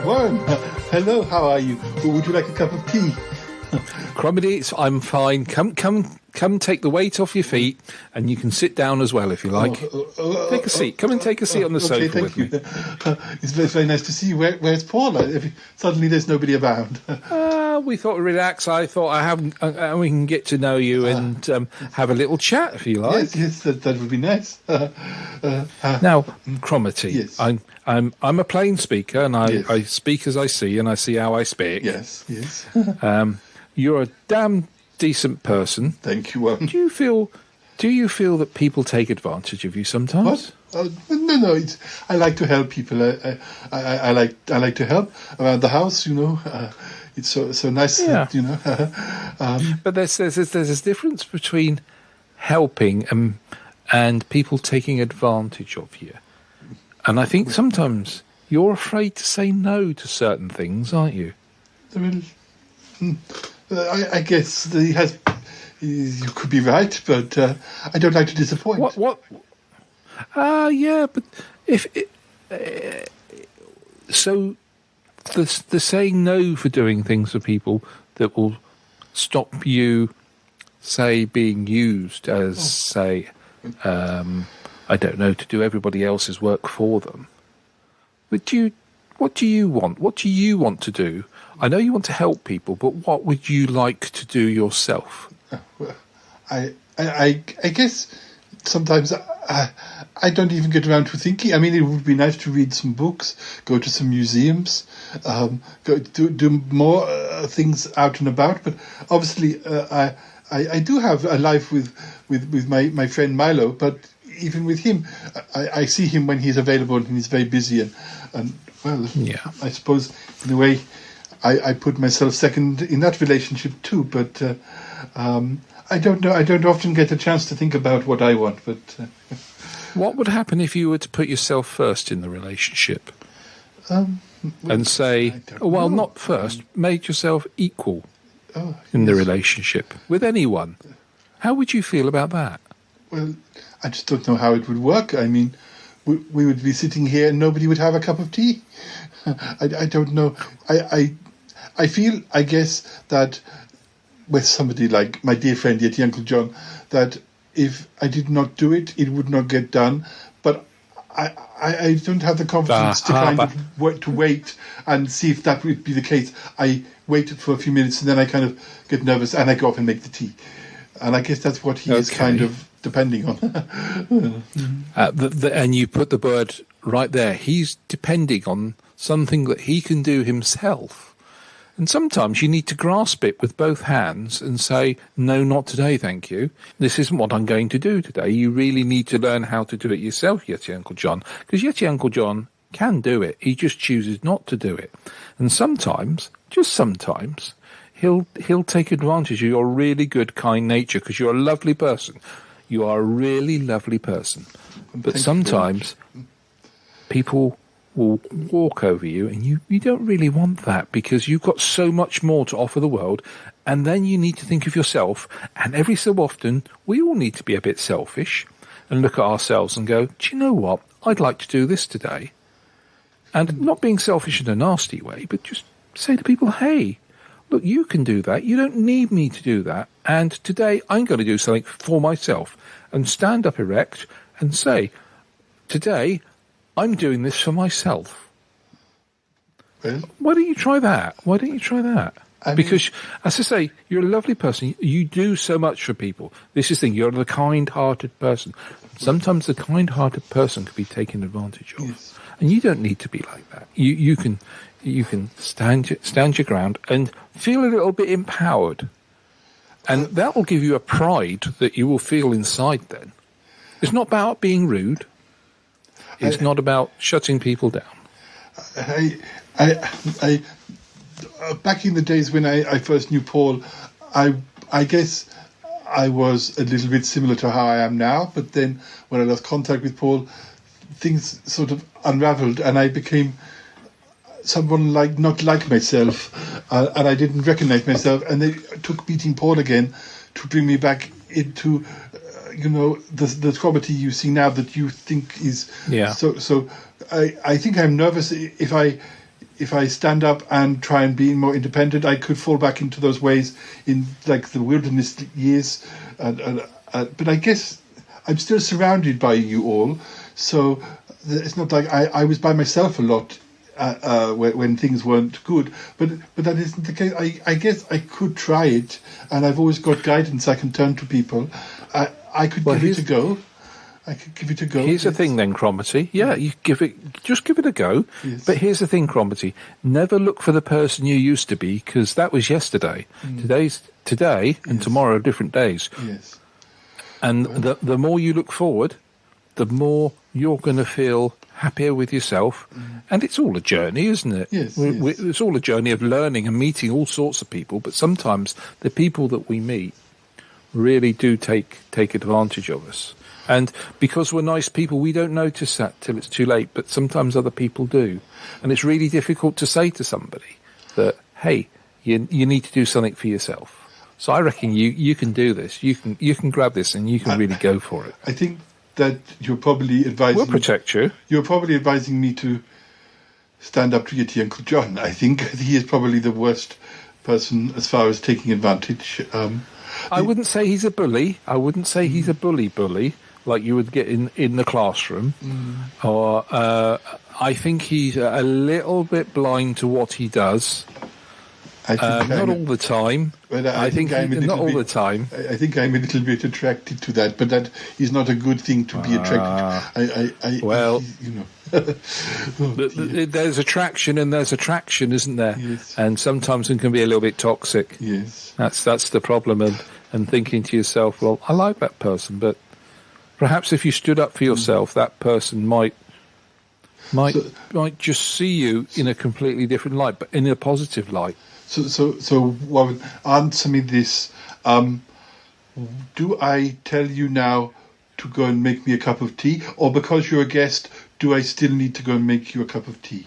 Warren, hello, how are you? Would you like a cup of tea? Cromitty, I'm fine. Come take the weight off your feet, and you can sit down as well if you like. Take a seat. Come and take a seat on the sofa with me. It's very nice to see you. Where's Paula? Suddenly there's nobody around. We thought we'd relax. I thought we can get to know you and have a little chat if you like. Yes, that would be nice. Now, Cromitty, yes. I'm a plain speaker, and I speak as I see, and I see how I speak. Yes. You're a damn decent person. Thank you. Do you feel that people take advantage of you sometimes? No. I like to help people. I like to help around the house. It's so nice. Yeah. But there's this difference between helping and people taking advantage of you, and I think sometimes you're afraid to say no to certain things, aren't you? I guess you could be right, but I don't like to disappoint. What? Yeah, but so the saying no for doing things for people that will stop you, say, being used as, say, I don't know, to do everybody else's work for them. But what do you want? What do you want to do? I know you want to help people, but what would you like to do yourself? Well, I guess sometimes I don't even get around to thinking. I mean, it would be nice to read some books, go to some museums, go do more things out and about. But obviously, I do have a life with my friend Milo. But even with him, I see him when he's available and he's very busy. And well, yeah. I suppose in a way I put myself second in that relationship too. But I don't know. I don't often get a chance to think about what I want. But what would happen if you were to put yourself first in the relationship? And say, not first, made yourself equal in the relationship with anyone. How would you feel about that? Well, I just don't know how it would work. I mean, we would be sitting here and nobody would have a cup of tea. I don't know. I feel, I guess, that with somebody like my dear friend Yeti Uncle John, that if I did not do it, it would not get done. But I don't have the confidence to wait and see if that would be the case. I waited for a few minutes and then I kind of get nervous and I go off and make the tea. And I guess that's what he is kind of depending on. And you put the word right there. He's depending on something that he can do himself. And sometimes you need to grasp it with both hands and say, no, not today, thank you. This isn't what I'm going to do today. You really need to learn how to do it yourself, Yeti Uncle John. Because Yeti Uncle John can do it. He just chooses not to do it. And sometimes, just sometimes, he'll take advantage of your really good, kind nature because you're a lovely person. You are a really lovely person. But sometimes people will walk over you and you don't really want that because you've got so much more to offer the world, and then you need to think of yourself. And every so often we all need to be a bit selfish and look at ourselves and go, do you know what, I'd like to do this today. And not being selfish in a nasty way, but just say to people, hey, look, you can do that, you don't need me to do that, and today I'm going to do something for myself. And stand up erect and say, today I'm doing this for myself. Well, why don't you try that? Because, as I say, you're a lovely person. You do so much for people. This is the thing. You're the kind-hearted person. Sometimes the kind-hearted person can be taken advantage of. Yes. And you don't need to be like that. You can stand your ground and feel a little bit empowered. And that will give you a pride that you will feel inside then. It's not about being rude. It's not about shutting people down. I back in the days when I first knew Paul, I guess I was a little bit similar to how I am now. But then when I lost contact with Paul, things sort of unraveled and I became someone not like myself, and I didn't recognize myself. And they took meeting Paul again to bring me back into the quality you see now that you think is so I think I'm nervous if I stand up and try and be more independent. I could fall back into those ways in like the wilderness years, but I guess I'm still surrounded by you all, so it's not like I was by myself a lot when things weren't good, but that isn't the case. I guess I could try it, and I've always got guidance. I can turn to people. I could give it a go. Here's the thing then, Cromarty. Yeah, you give it a go. Yes. But here's the thing, Cromarty. Never look for the person you used to be, because that was yesterday. Today's today, and tomorrow are different days. Yes. And the more you look forward, the more you're going to feel happier with yourself. And it's all a journey, isn't it? Yes, It's all a journey of learning and meeting all sorts of people. But sometimes the people that we meet really do take advantage of us. And because we're nice people, we don't notice that till it's too late. But sometimes other people do. And it's really difficult to say to somebody that, hey, you need to do something for yourself. So I reckon you can do this. You can grab this and you can really go for it. I think that you're probably advising... We'll protect you. You're probably advising me to stand up to Yeti Uncle John. I think he is probably the worst person as far as taking advantage. I wouldn't say he's a bully. I wouldn't say he's a bully like you would get in the classroom. Or I think he's a little bit blind to what he does. Not all the time. I think not all the time. I think I'm a little bit attracted to that, but that is not a good thing to be attracted to. There's attraction and there's attraction, isn't there? Yes. And sometimes it can be a little bit toxic. Yes. That's the problem. And thinking to yourself, well, I like that person, but perhaps if you stood up for yourself, that person might just see you in a completely different light, but in a positive light. So Warren, answer me this. Do I tell you now to go and make me a cup of tea? Or because you're a guest, do I still need to go and make you a cup of tea?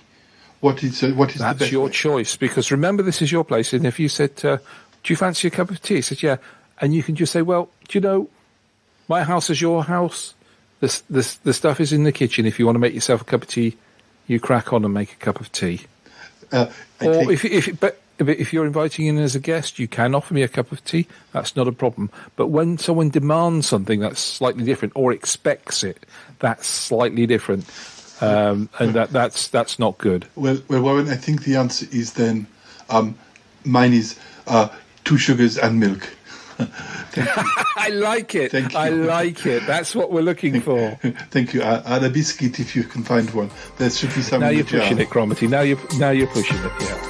What is the best? That's your choice, because remember, this is your place. And if you said, do you fancy a cup of tea? I said, yeah. And you can just say, well, do you know, my house is your house. The stuff is in the kitchen. If you want to make yourself a cup of tea, you crack on and make a cup of tea. If you're inviting in as a guest, you can offer me a cup of tea. That's not a problem. But when someone demands something that's slightly different or expects it, that's slightly different, and that's not good. Well, Warren, I think the answer is then mine is 2 sugars and milk. I like it. I like it. That's what we're looking for. Thank you. And a biscuit if you can find one. There should be some. Now in you're the jar. pushing it, Cromitty. Now you're pushing it. Yeah.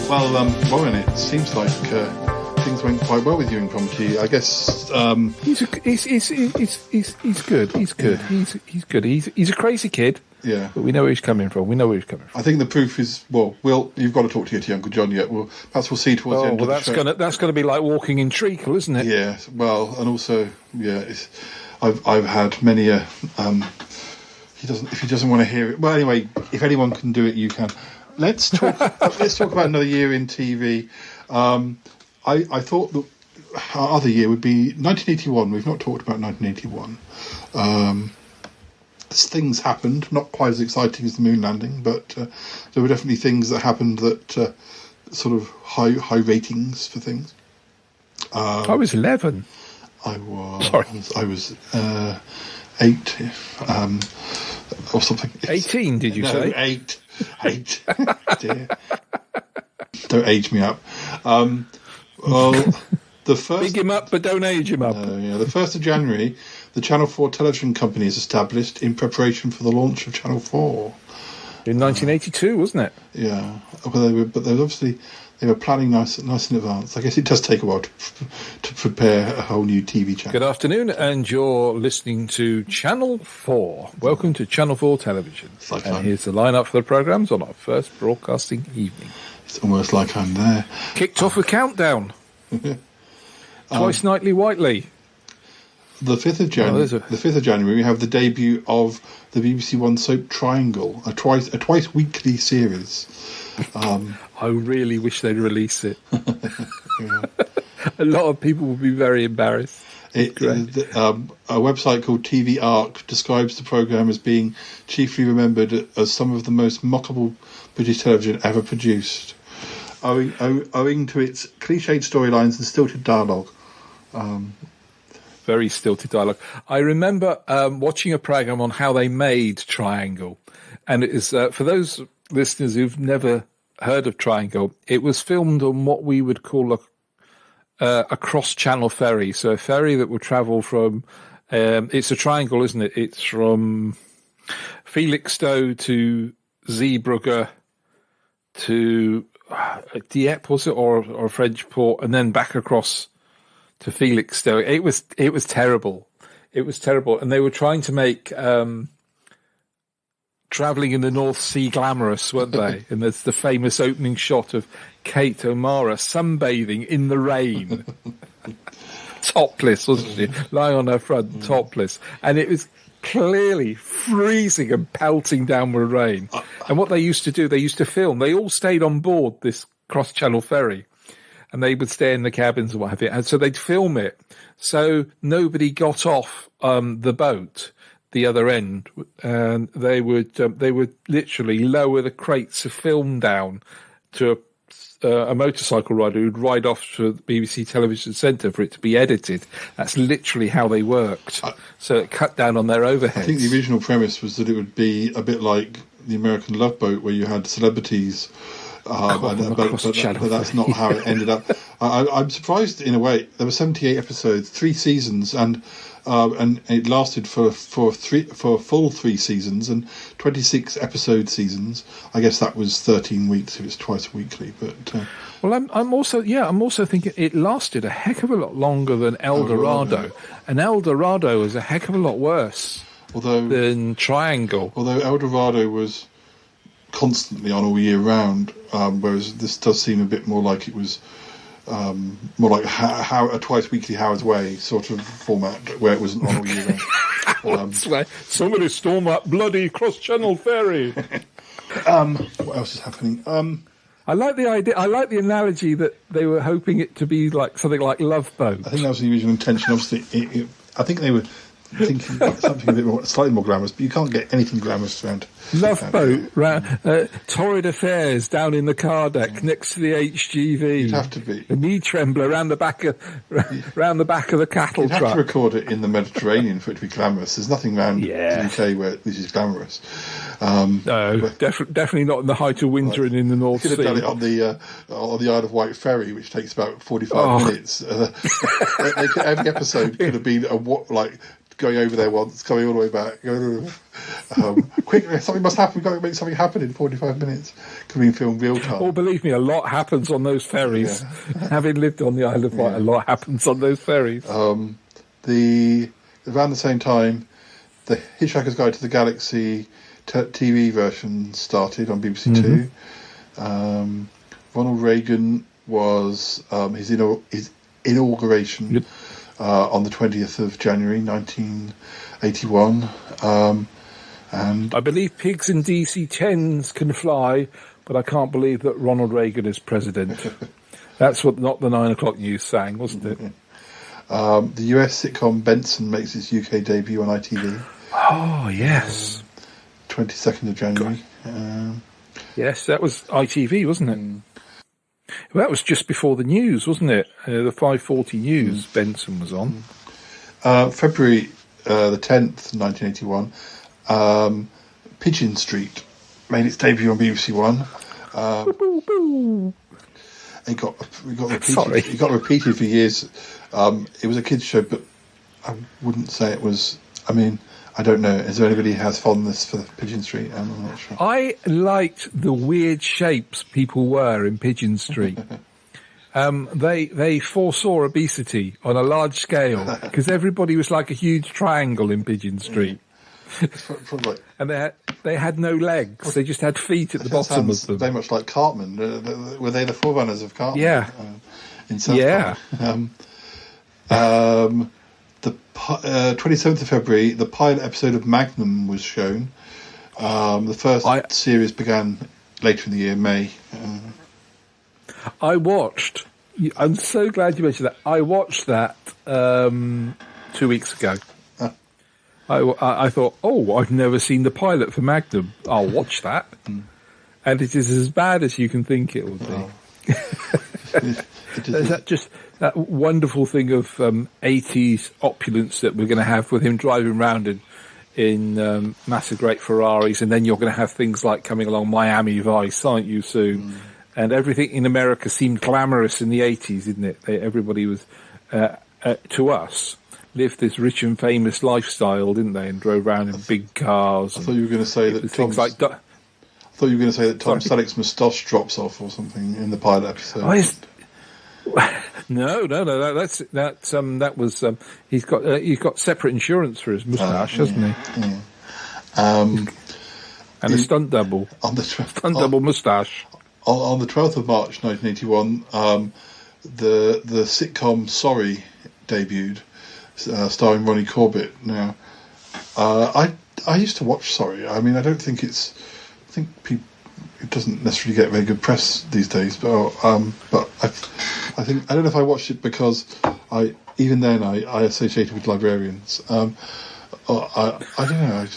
Well, Warren, it seems like things went quite well with you and Cromitty. I guess he's good. He's good. He's good. He's a crazy kid. Yeah, but we know where he's coming from. I think the proof is you've got to talk to Yeti Uncle John yet. Well, perhaps we'll see towards the end of the show. That's going to be like walking in treacle, isn't it? Yeah. Well, and also, I've had many a. If he doesn't want to hear it. Well, anyway, if anyone can do it, you can. Let's talk. Let's talk about another year in TV. I thought that our other year would be 1981. We've not talked about 1981. Things happened, not quite as exciting as the moon landing, but there were definitely things that happened that sort of high ratings for things. I was 11. I was. Sorry. I was 8 or something. 18? Did you say? 8. Dear. Don't age me up. Well, the first. Big him up, but don't age him up. The 1st of January, the Channel 4 television company is established in preparation for the launch of Channel 4. In 1982, wasn't it? Yeah, they were planning nice in advance. I guess it does take a while to prepare a whole new TV channel. Good afternoon, and you're listening to Channel 4. Welcome to Channel 4 Television. And here's the lineup for the programmes on our first broadcasting evening. It's almost like I'm there. Kicked off a countdown. Twice nightly Whiteley. The 5th of January. The 5th of January, we have the debut of the BBC One soap Triangle, a twice weekly series. I really wish they'd release it. A lot of people would be very embarrassed. A website called TV Arc describes the programme as being chiefly remembered as some of the most mockable British television ever produced. owing to its cliched storylines and stilted dialogue. Very stilted dialogue. I remember watching a program on how they made Triangle, and it is for those listeners who've never heard of Triangle, it was filmed on what we would call a cross-channel ferry. So a ferry that would travel from, it's a triangle, isn't it? It's from Felixstowe to Zeebrugge to Dieppe, was it, or French port, and then back across to Felixstowe. It was terrible. It was terrible. And they were trying to make travelling in the North Sea glamorous, weren't they? And there's the famous opening shot of Kate O'Mara sunbathing in the rain. Topless, wasn't she? Lying on her front, topless. And it was clearly freezing and pelting downward rain. And what they used to do, they used to film. They all stayed on board this cross-channel ferry. And they would stay in the cabins and what have you. And so they'd film it. So nobody got off the boat, the other end, and they would literally lower the crates of film down to a motorcycle rider who'd ride off to the BBC Television Centre for it to be edited. That's literally how they worked. So it cut down on their overheads. I think the original premise was that it would be a bit like the American Love Boat, where you had celebrities. But that's not how it ended up. I'm surprised in a way. There were 78 episodes, 3 seasons, and it lasted for full 3 seasons and 26 episode seasons. I guess that was 13 weeks if it's twice weekly. But well, I'm also thinking it lasted a heck of a lot longer than El Dorado, and El Dorado was a heck of a lot worse than Triangle. Although El Dorado was constantly on all year round, whereas this does seem a bit more like it was more like a twice weekly Howard's Way sort of format, where it wasn't on all year round. Somebody storm that bloody cross-channel ferry. What else is happening? I like the idea. I like the analogy that they were hoping it to be like something like Love Boat. I think that was the original intention. Obviously, I think they were thinking something a bit more, slightly more glamorous, but you can't get anything glamorous around Love Boat, torrid affairs down in the car deck next to the HGV. You'd have to be a knee trembler around the back of the cattle truck. You'd have to record it in the Mediterranean for it to be glamorous. There's nothing around the UK where this is glamorous. No, definitely not in the height of winter and in the North Sea. You could have done it on the Isle of Wight ferry, which takes about 45 minutes. Every episode could have been going over there once, coming all the way back. Quick, something must happen. We've got to make something happen in 45 minutes. Could be filmed real time. Oh, believe me, a lot happens on those ferries. Yeah. Having lived on the Isle of Wight, a lot happens on those ferries. Around the same time, the Hitchhiker's Guide to the Galaxy TV version started on BBC Two. Ronald Reagan was his inauguration. Yep. On the 20th of January 1981. And I believe pigs and DC-10s can fly, but I can't believe that Ronald Reagan is president. That's what not the 9 o'clock news sang, wasn't it? The US sitcom Benson makes its UK debut on ITV. Oh, yes. 22nd of January. Yes, that was ITV, wasn't it? Well, that was just before the news, wasn't it? The 5:40 news Benson was on. February the 10th, 1981, Pigeon Street made its debut on BBC One. It got repeated for years. It was a kids' show, but I wouldn't say it was. I mean, I don't know. Is there anybody who has fondness for Pigeon Street? I'm not sure. I liked the weird shapes people were in Pigeon Street. They foresaw obesity on a large scale because everybody was like a huge triangle in Pigeon Street. And they had no legs. They just had feet at the bottom of them. Very much like Cartman. Were they the forerunners of Cartman? Yeah. In South Park. The 27th of February, the pilot episode of Magnum was shown. The first series began later in the year, May. I watched. I'm so glad you mentioned that. I watched that 2 weeks ago. I thought, I've never seen the pilot for Magnum. I'll watch that. And it is as bad as you can think it would be. Is that just that wonderful thing of 80s opulence that we're going to have with him driving around in massive great Ferraris, and then you're going to have things like coming along Miami Vice, aren't you, soon? And everything in America seemed glamorous in the 80s, didn't it? Everybody was, to us, lived this rich and famous lifestyle, didn't they? And drove around in big cars. I thought you were going to say that things like. I thought you were going to say that Tom Selleck's moustache drops off or something in the pilot episode. No. That was he's got separate insurance for his moustache, hasn't he? Yeah. And a stunt double on the double moustache. On the 12th of March 1981, the sitcom Sorry debuted, starring Ronnie Corbett. Now, I used to watch Sorry. I mean, I think it doesn't necessarily get very good press these days, but I think I don't know if I watched it because I associated with librarians. I don't know.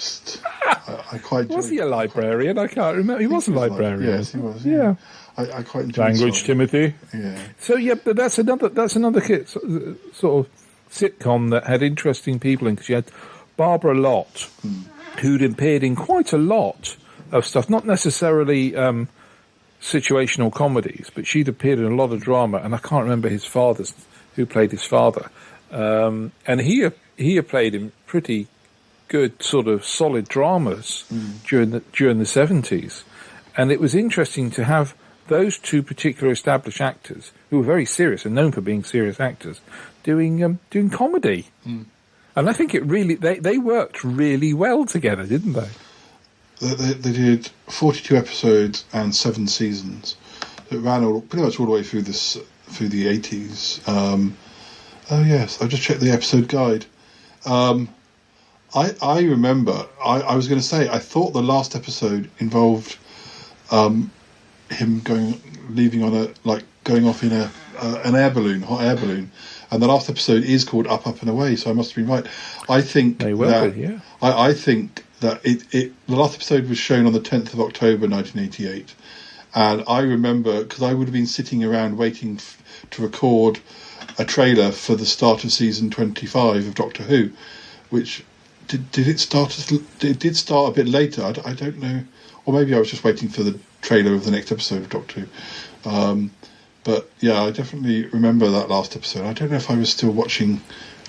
I quite enjoyed. Was he a librarian? I can't remember. He was a librarian. Yes, he was. Yeah. I quite enjoyed Language, Sorry. Timothy. Yeah. So but that's another sort of sitcom that had interesting people in, because you had Barbara Lott, who'd appeared in quite a lot of stuff, not necessarily situational comedies, but she'd appeared in a lot of drama, and I can't remember who played his father, and he had played in pretty good sort of solid dramas during the 70s, and it was interesting to have those two particular established actors who were very serious and known for being serious actors doing comedy, and I think it really they worked really well together, didn't they? They did 42 episodes and 7 seasons. It ran pretty much all the way through the 80s. Oh yes, I just checked the episode guide. I remember. I was going to say I thought the last episode involved him going off in an hot air balloon, and the last episode is called Up, Up and Away. So I must have been right. I think I think that the last episode was shown on the 10th of October 1988, and I remember because I would have been sitting around waiting to record a trailer for the start of season 25 of Doctor Who, which did it start? It did start a bit later. I don't know, or maybe I was just waiting for the trailer of the next episode of Doctor Who. But yeah, I definitely remember that last episode. I don't know if I was still watching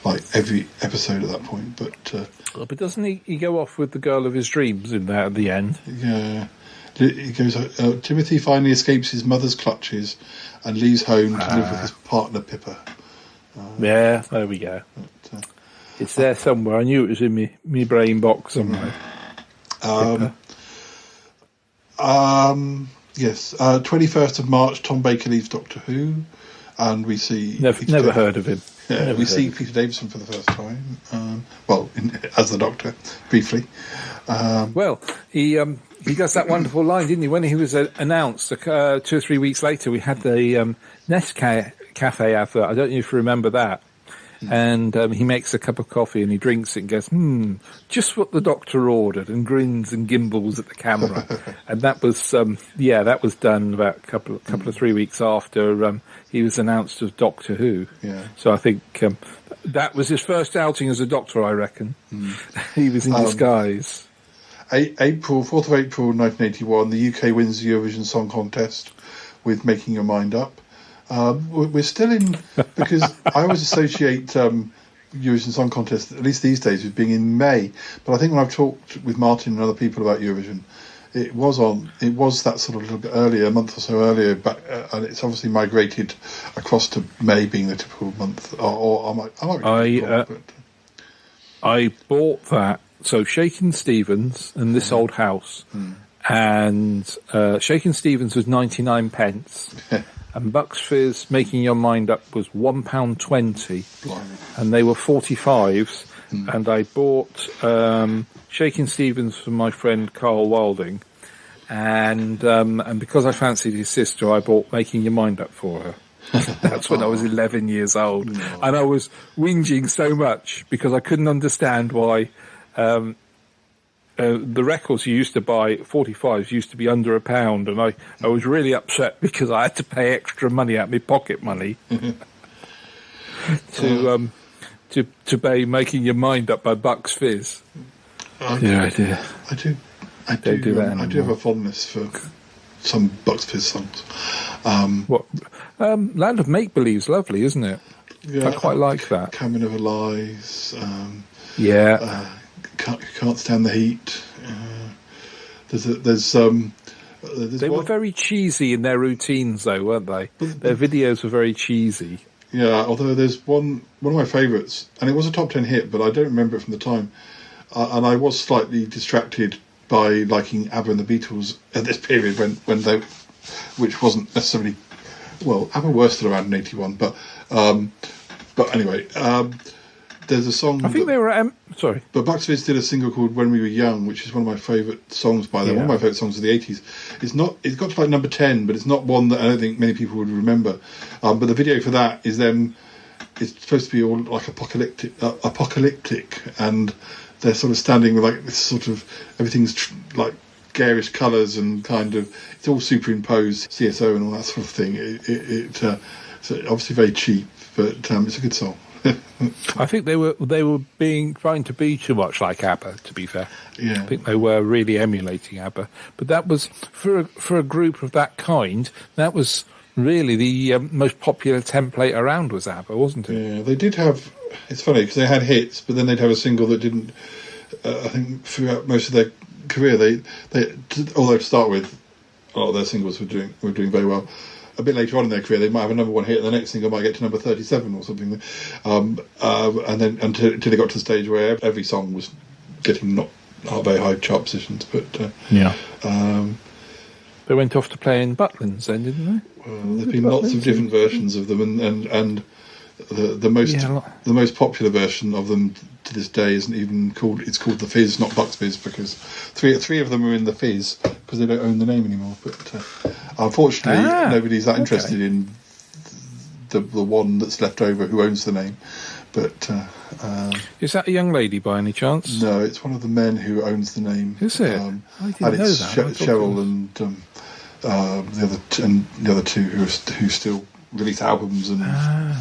like every episode at that point, but doesn't he go off with the girl of his dreams in that at the end? Yeah, he goes. Timothy finally escapes his mother's clutches and leaves home to live with his partner Pippa. Yeah, there we go. It's there somewhere. I knew it was in me brain box somewhere. Yes, 21st of March, Tom Baker leaves Doctor Who, and we see... Never heard of him. Yeah, we see Peter Davison for the first time. As the Doctor, briefly. He does that wonderful line, didn't he? When he was announced 2 or 3 weeks later, we had the Nescafe advert. I don't know if you remember that. And he makes a cup of coffee and he drinks it and goes, just what the Doctor ordered, and grins and gimbals at the camera. And that was, that was done about a couple of 3 weeks after he was announced as Doctor Who. Yeah. So I think that was his first outing as a Doctor, I reckon. He was in disguise. 4th of April 1981, the UK wins the Eurovision Song Contest with Making Your Mind Up. We're still in, because I always associate Eurovision Song Contest, at least these days, with being in May. But I think when I've talked with Martin and other people about Eurovision, it was that sort of a little bit earlier, a month or so earlier, and it's obviously migrated across to May being the typical month. I bought that. So Shakin' Stevens and This Old House, and Shakin' Stevens was 99 pence. And Bucks Fizz Making Your Mind Up was £1.20, and they were 45s. And I bought Shakin' Stevens for my friend Carl Wilding, and because I fancied his sister, I bought Making Your Mind Up for her. That's when I was 11 years old, and I was whinging so much because I couldn't understand why the records you used to buy, 45s, used to be under £1, and I was really upset because I had to pay extra money out of my pocket money to pay Making Your Mind Up by Bucks Fizz. I do have a fondness for some Bucks Fizz songs. Land of Make Believe's lovely, isn't it? Yeah, I quite like that. Camera Never Lies. Can't Stand the Heat. They were very cheesy in their routines, though, weren't they? Their videos were very cheesy. Yeah, although there's one of my favourites, and it was a top 10 hit, but I don't remember it from the time. And I was slightly distracted by liking ABBA and the Beatles at this period when they, which wasn't necessarily, well, ABBA were still around in 81, but anyway, there's a song. I think they were. Sorry, but Bucks Fizz did a single called "When We Were Young," which is one of my favourite songs by them. Yeah. One of my favourite songs of the 80s. It's got to like number 10, but it's not one that I don't think many people would remember. But the video for that is them. It's supposed to be all like apocalyptic, and they're sort of standing with like this sort of everything's like garish colours and kind of it's all superimposed CSO and all that sort of thing. It's obviously very cheap, but it's a good song. I think they were trying to be too much like ABBA, to be fair. Yeah. I think they were really emulating ABBA, but that was for a group of that kind. That was really the most popular template around was ABBA, wasn't it? Yeah, they did have. It's funny because they had hits, but then they'd have a single that didn't. I think throughout most of their career, they although to start with, a lot of their singles were doing very well. A bit later on in their career, they might have a number one hit, and the next single might get to number 37 or something. And then until they got to the stage where every song was getting not very high chart positions. But they went off to play in Butlins then, didn't they? Well, there've been lots of different versions of them, and the most popular version of them to this day isn't even called. It's called the Fizz, not Bucks Fizz, because three of them are in the Fizz because they don't own the name anymore. But unfortunately, nobody's that interested in the one that's left over who owns the name. But is that a young lady by any chance? No, it's one of the men who owns the name. Is it? I didn't know that. Cheryl and the other two who still release albums and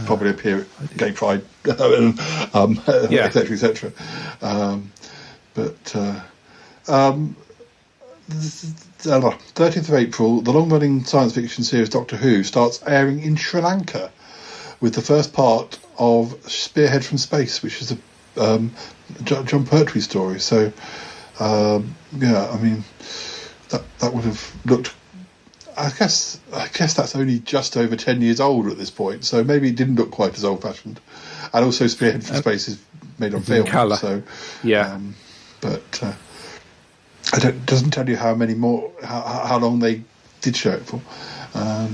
probably appear at Gay Pride, etc., etc. But 30th of April, the long-running science fiction series Doctor Who starts airing in Sri Lanka with the first part of Spearhead from Space, which is a John Pertwee story. So, I mean, that would have looked. I guess that's only just over 10 years old at this point, so maybe it didn't look quite as old-fashioned. And also, Spearhead from Space is made on film, colour. So yeah. But it doesn't tell you how many more, how long they did show it for. I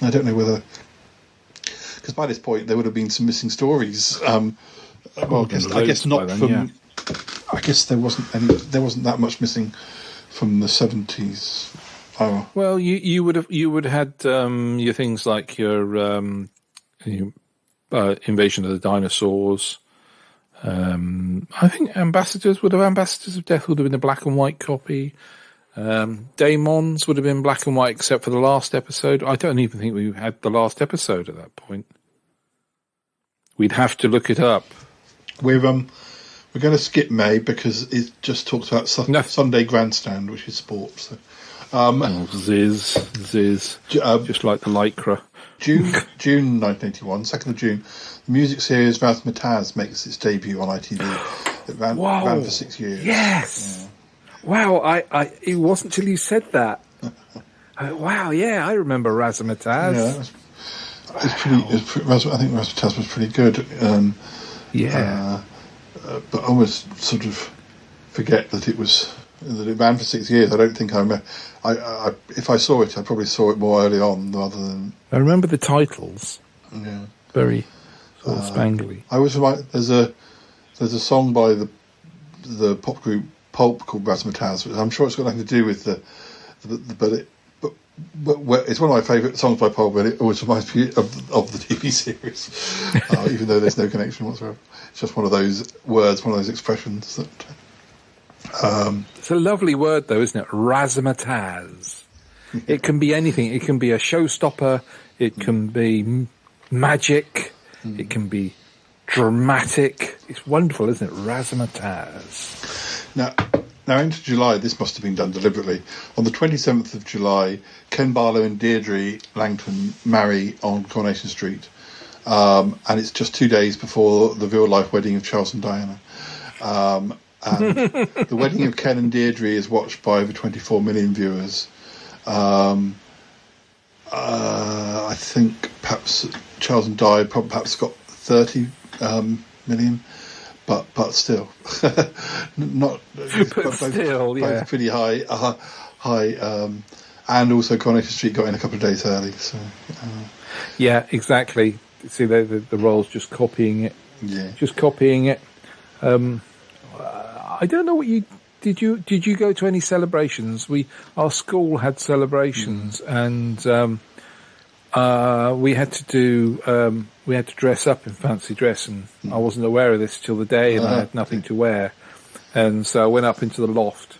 don't know whether, because by this point there would have been some missing stories. Well, I guess not then, from. Yeah. I guess there wasn't that much missing from the 70s. Oh. Well, you would have had your things like your Invasion of the Dinosaurs. I think Ambassadors of Death would have been a black and white copy. Daemons would have been black and white except for the last episode. I don't even think we had the last episode at that point. We'd have to look it up. We're going to skip May because it just talks about Sunday Grandstand, which is sport. So. Ziz, just like the Lycra. June 1981, 2nd of June, the music series Razzmatazz makes its debut on ITV. It ran for 6 years. Yes! Yeah. Wow, it wasn't till you said that. Wow, yeah, I remember Razzmatazz. Yeah, I think Razzmatazz was pretty good. But I almost sort of forget that it ran for 6 years. I don't think I remember. If I saw it, I probably saw it more early on rather than. I remember the titles. Yeah, very sort of spangly. I always remind there's a song by the pop group Pulp called Razzmatazz. I'm sure it's got nothing to do with but it's one of my favourite songs by Pulp, but it always reminds me of the TV series, even though there's no connection whatsoever. It's just one of those words, one of those expressions that. It's a lovely word, though, isn't it? Razzmatazz. It can be anything. It can be a showstopper. It can be magic. It can be dramatic. It's wonderful, isn't it? Razzmatazz. Now into July, this must have been done deliberately. On the 27th of July, Ken Barlow and Deirdre Langton marry on Coronation Street. And it's just 2 days before the real-life wedding of Charles and Diana. And the wedding of Ken and Deirdre is watched by over 24 million viewers. I think perhaps Charles and Di perhaps got 30 million, but still, not. But still, yeah, both pretty high. And also Coronation Street got in a couple of days early. So, yeah, exactly. See, the Royals just copying it. Yeah, just copying it. I don't know what you did. Did you go to any celebrations? Our school had celebrations, and we had to dress up in fancy dress, and I wasn't aware of this till the day, and I had nothing to wear, and so I went up into the loft,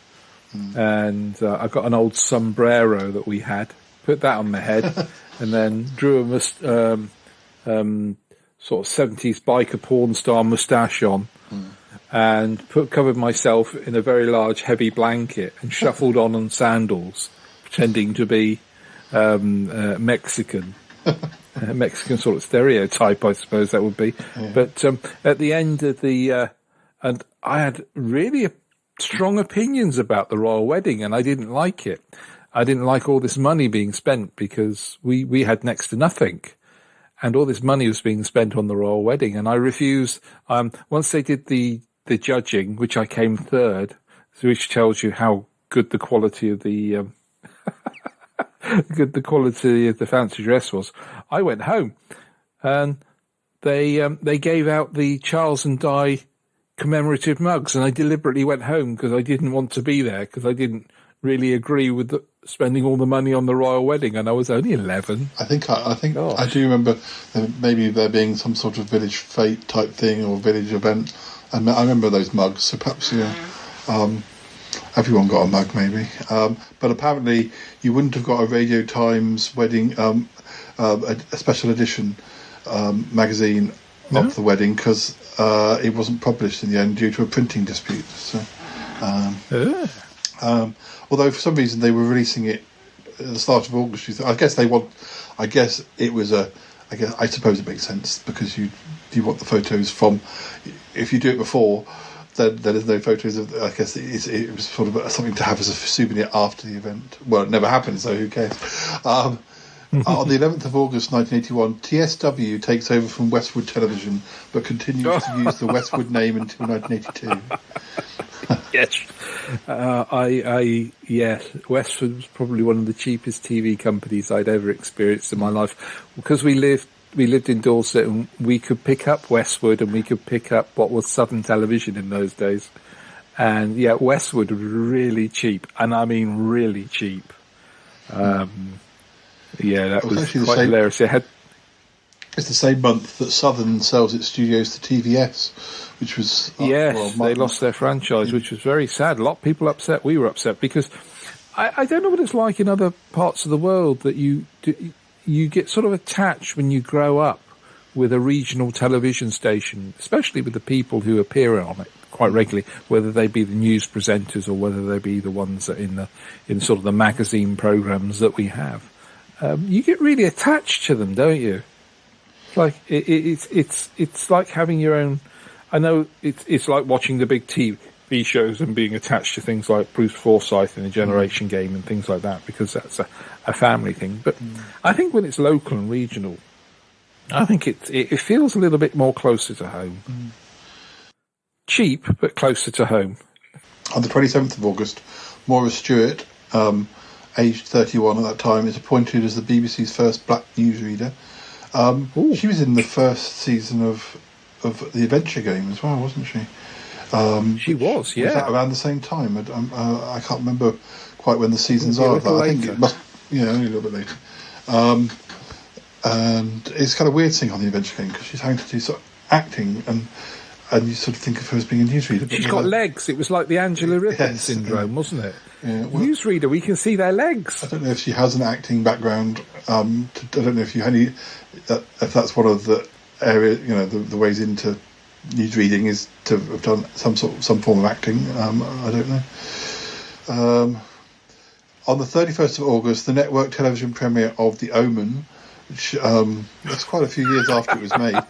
and I got an old sombrero that we had, put that on my head, and then drew a sort of 70s biker porn star moustache on. And covered myself in a very large, heavy blanket and shuffled on sandals, pretending to be Mexican. Mexican sort of stereotype, I suppose that would be. Yeah. But at the end of and I had really strong opinions about the royal wedding, and I didn't like it. I didn't like all this money being spent because we had next to nothing. And all this money was being spent on the royal wedding, and I refused. Once they did the judging, which I came third, which tells you how good the quality of the fancy dress was. I went home, and they gave out the Charles and Di commemorative mugs, and I deliberately went home because I didn't want to be there because I didn't really agree with spending all the money on the royal wedding, and I was only 11. I think I do remember maybe there being some sort of village fete type thing or village event. And I remember those mugs, so perhaps everyone got a mug maybe. But apparently you wouldn't have got a Radio Times wedding, a special edition magazine of the wedding because it wasn't published in the end due to a printing dispute. So, although for some reason they were releasing it at the start of August, I suppose it makes sense because you want the photos from. If you do it before, then there's no photos of. I guess it was sort of something to have as a souvenir after the event. Well, it never happened, so who cares? On the 11th of August 1981, TSW takes over from Westwood Television, but continues to use the Westwood name until 1982. Yes, yes. Westwood was probably one of the cheapest TV companies I'd ever experienced in my life because we lived in Dorset and we could pick up Westwood and we could pick up what was Southern Television in those days. And yeah, Westwood was really cheap, and I mean really cheap. Yeah, that was quite hilarious. It's the same month that Southern sells its studios to TVS, which was... they lost their franchise, which was very sad. A lot of people upset. We were upset because I don't know what it's like in other parts of the world that you get sort of attached when you grow up with a regional television station, especially with the people who appear on it quite regularly, whether they be the news presenters or whether they be the ones that in sort of the magazine programs that we have. You get really attached to them, don't you? Like it's like having your own. I know it's like watching the big TV shows and being attached to things like Bruce Forsyth in A Generation Game and things like that because that's a family thing. But I think when it's local and regional, I think it feels a little bit more closer to home. Cheap, but closer to home. On the 27th of August, Maura Stewart, aged 31 at that time, is appointed as the BBC's first black newsreader. She was in the first season of The Adventure Game as well, wasn't she? She was, yeah. Was that around the same time? I can't remember quite when the seasons are. I think it must, only a little bit later. And it's kind of weird seeing on The Adventure Game because she's having to do sort of acting, and and you sort of think of her as being a newsreader. She's got legs. It was like the Angela Rippon syndrome, wasn't it? Yeah, well, newsreader, we can see their legs. I don't know if she has an acting background. I don't know if if that's one of the areas, the ways into newsreading is to have done some form of acting. I don't know. On the 31st of August, the network television premiere of The Omen, which that's quite a few years after it was made.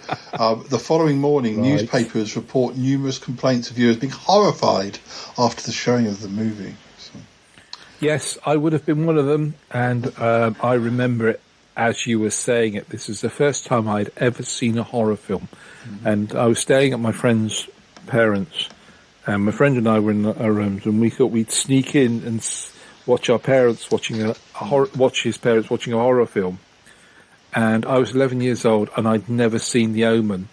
The following morning, newspapers report numerous complaints of viewers being horrified after the showing of the movie. So. Yes, I would have been one of them, and I remember it as you were saying it. This is the first time I'd ever seen a horror film, and I was staying at my friend's parents', and my friend and I were in our rooms, and we thought we'd sneak in and watch our parents watch his parents watching a horror film. And I was 11 years old, and I'd never seen The Omen,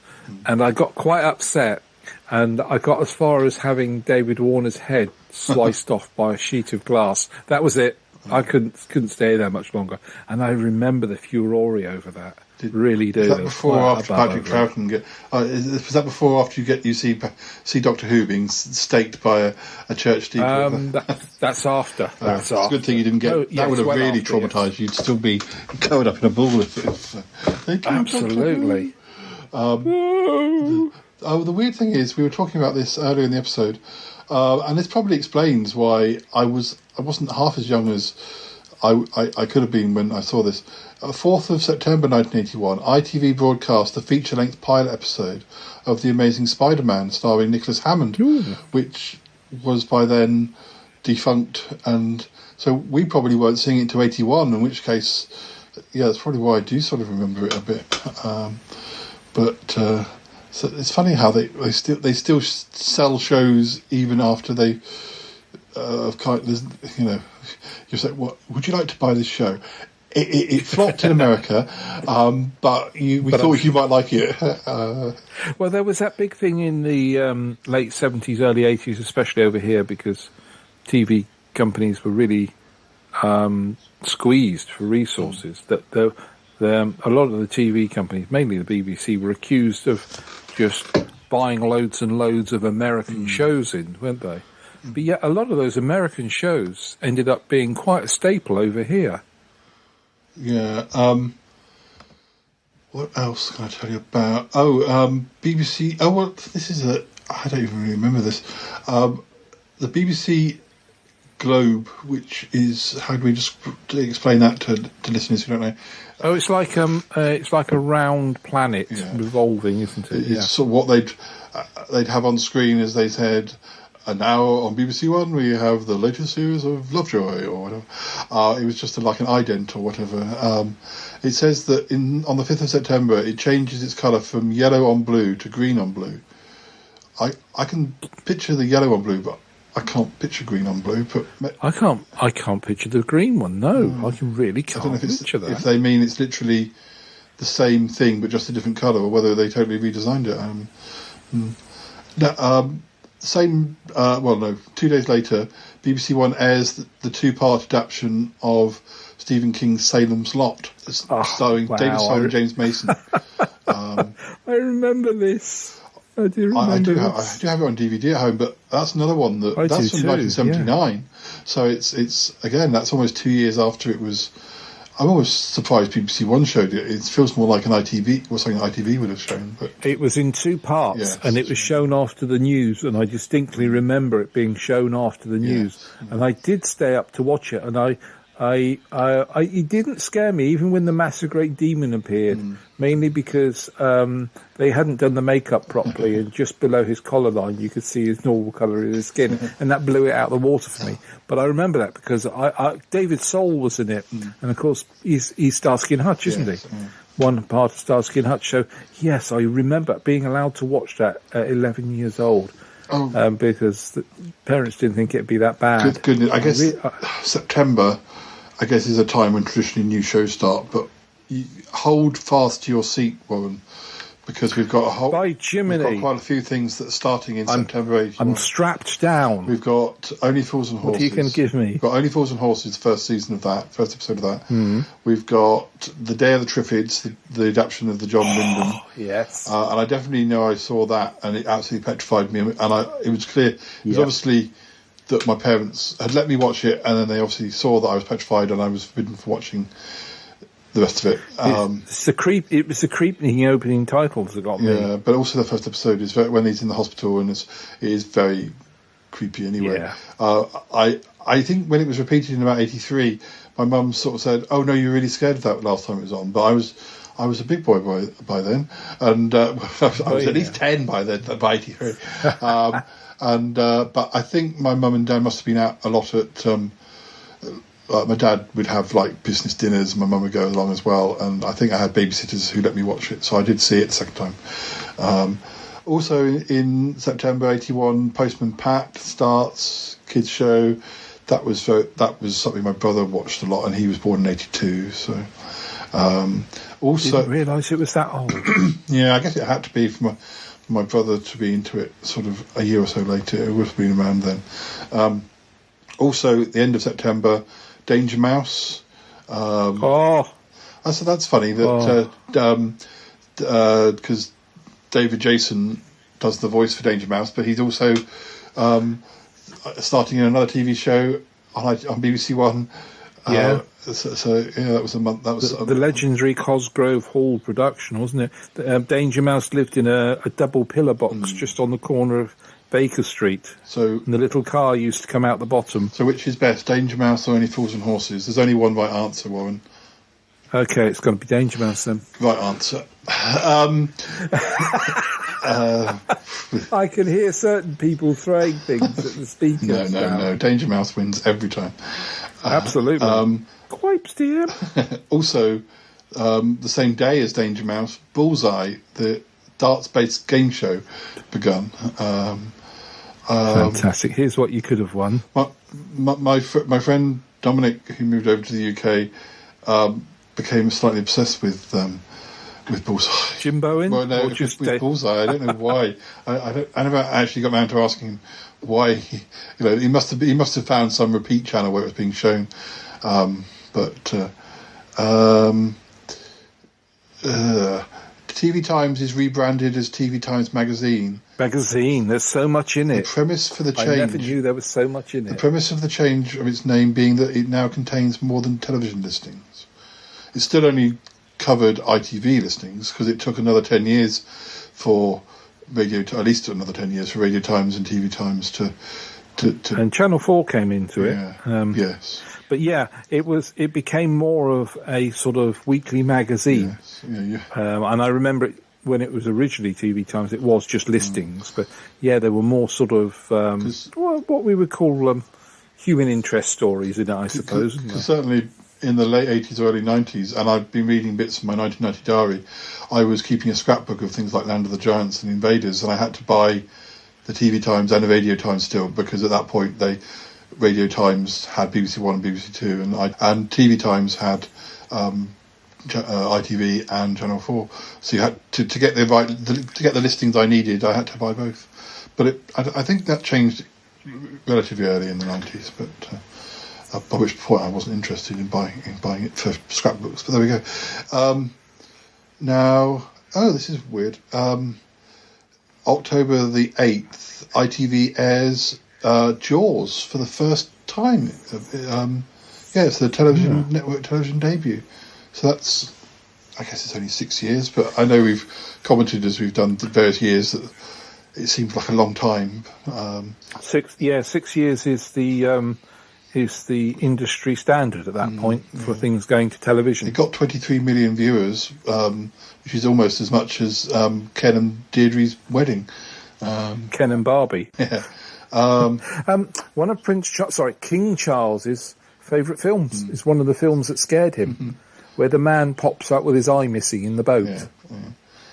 and I got quite upset, and I got as far as having David Warner's head sliced off by a sheet of glass. That was it. I couldn't stay there much longer, and I remember the furore over that. Really do. Was that before or after Patrick Troughton was that before or after you see Doctor Who being staked by a church steeple? That's after. It's a good thing you didn't get. That would have really traumatised you. You'd still be covered up in a ball if absolutely. The weird thing is, we were talking about this earlier in the episode, and this probably explains why I wasn't half as young as I could have been when I saw this. 4th of September 1981, ITV broadcast the feature-length pilot episode of The Amazing Spider-Man starring Nicholas Hammond, which was by then defunct, and so we probably weren't seeing it until 81, in which case, that's probably why I do sort of remember it a bit. So it's funny how they still sell shows even after they you say, "What would you like to buy this show?" It flopped in America, but we thought you might like it. Well, there was that big thing in the late 70s, early 80s, especially over here, because TV companies were really squeezed for resources. That a lot of the TV companies, mainly the BBC, were accused of just buying loads and loads of American shows in, weren't they? But yet a lot of those American shows ended up being quite a staple over here. Yeah. What else can I tell you about? BBC. Oh, well, this is I don't even really remember this. The BBC Globe, which is, how do we just explain that to listeners who don't know? Oh, it's like a round planet revolving, isn't it? It's sort of what they'd have on screen as they said. And now on BBC One we have the latest series of Lovejoy or whatever. It was just like an ident or whatever. It says that on the 5th of September it changes its colour from yellow on blue to green on blue. I can picture the yellow on blue, but I can't picture green on blue. But I can't picture the green one. No, I can really can't picture that. If they mean it's literally the same thing but just a different colour, or whether they totally redesigned it. Same, 2 days later, BBC One airs the two-part adaptation of Stephen King's Salem's Lot, starring David Soul and James Mason. I remember this. I do remember I do have it on DVD at home, but that's another one that's from 1979. Yeah. So it's again, that's almost 2 years after it was. I'm almost surprised BBC One showed it. It feels more like an ITV, or something ITV would have shown. But it was in two parts, and it was shown after the news, and I distinctly remember it being shown after the news. And I did stay up to watch it, and it didn't scare me, even when the Master Great Demon appeared, mainly because they hadn't done the makeup properly, and just below his collar line you could see his normal colour in his skin, and that blew it out of the water for me. But I remember that because David Soul was in it, and of course he's Starsky and Hutch, isn't he? One part of Starsky and Hutch. So yes, I remember being allowed to watch that at 11 years old. Because the parents didn't think it'd be that bad. Good goodness. I guess September, is a time when traditionally new shows start, but you hold fast to your seat, Warren, because we've got a whole. By We've Jiminy. got quite a few things that are starting in September 81. I'm strapped down. We've got Only Fools and Horses. What are you going to give me? We've got Only Fools and Horses, first season of that, first episode of that. Mm. We've got The Day of the Triffids, the adaptation of the John Wyndham. Yes. And I definitely know I saw that, and it absolutely petrified me. And it was clear, it was obviously that my parents had let me watch it, and then they obviously saw that I was petrified, and I was forbidden from watching the rest of it. It was the creeping opening titles that got me. Yeah, but also the first episode is when he's in the hospital, and it is very creepy anyway. Yeah. I think when it was repeated in about 83, my mum sort of said, "Oh no, you're really scared of that last time it was on." But I was a big boy by then, and I was at least 10 by 83. But I think my mum and dad must have been out a lot at. My dad would have like business dinners, my mum would go along as well, and I think I had babysitters who let me watch it, so I did see it the second time. Also in September 81, Postman Pat starts, kids show. That was something my brother watched a lot, and he was born in 82. So also didn't realise it was that old. Yeah, I guess it had to be for my brother to be into it sort of a year or so later. It would have been around then. Also, at the end of September, Danger Mouse. So that's funny that because David Jason does the voice for Danger Mouse, but he's also starting in another TV show on BBC One. Yeah. That was a month. That was the legendary Cosgrove Hall production, wasn't it? Danger Mouse lived in a double pillar box just on the corner of Baker Street. And the little car used to come out the bottom. So which is best, Danger Mouse or Only Fools and Horses? There's only one right answer, Warren. Okay, it's got to be Danger Mouse then. Right answer. I can hear certain people throwing things at the speakers. No. Danger Mouse wins every time. Absolutely. Quipes to him. Also, the same day as Danger Mouse, Bullseye, the darts-based game show, begun. Fantastic. Here's what you could have won. My friend Dominic, who moved over to the UK, became slightly obsessed with Bullseye. Jim Bowen? Well, no, just with Bullseye. I don't know why. I never actually got around to asking him why. He must have found some repeat channel where it was being shown. TV Times is rebranded as TV Times Magazine. There's so much in it. The premise for the change. I never knew there was so much in it. The premise of the change of its name being that it now contains more than television listings. It still only covered ITV listings because it took another 10 years for at least another 10 years for Radio Times and TV Times to and Channel 4 came into it. Yes. But yeah, it became more of a sort of weekly magazine. Yes. And I remember it when it was originally TV Times, it was just listings. But yeah, there were more sort of what we would call human interest stories in it, I suppose. Certainly in the late 80s, early 90s, and I've been reading bits of my 1990 diary, I was keeping a scrapbook of things like Land of the Giants and Invaders, and I had to buy the TV Times and the Radio Times still, because at that point Radio Times had BBC One and BBC Two, and TV Times had ITV and Channel 4. So you had to get the listings I needed. I had to buy both. But I think that changed relatively early in the 90s. But by which point I wasn't interested in buying it for scrapbooks. But there we go. Now, this is weird. October the 8th, ITV airs Jaws for the first time. It's the television network television debut. So that's, I guess it's only 6 years, but I know we've commented as we've done the various years that it seems like a long time. 6 years is the industry standard at that point for things going to television. It got 23 million viewers, which is almost as much as Ken and Deirdre's wedding. Ken and Barbie. Yeah. One of King Charles's favourite films is one of the films that scared him, where the man pops up with his eye missing in the boat.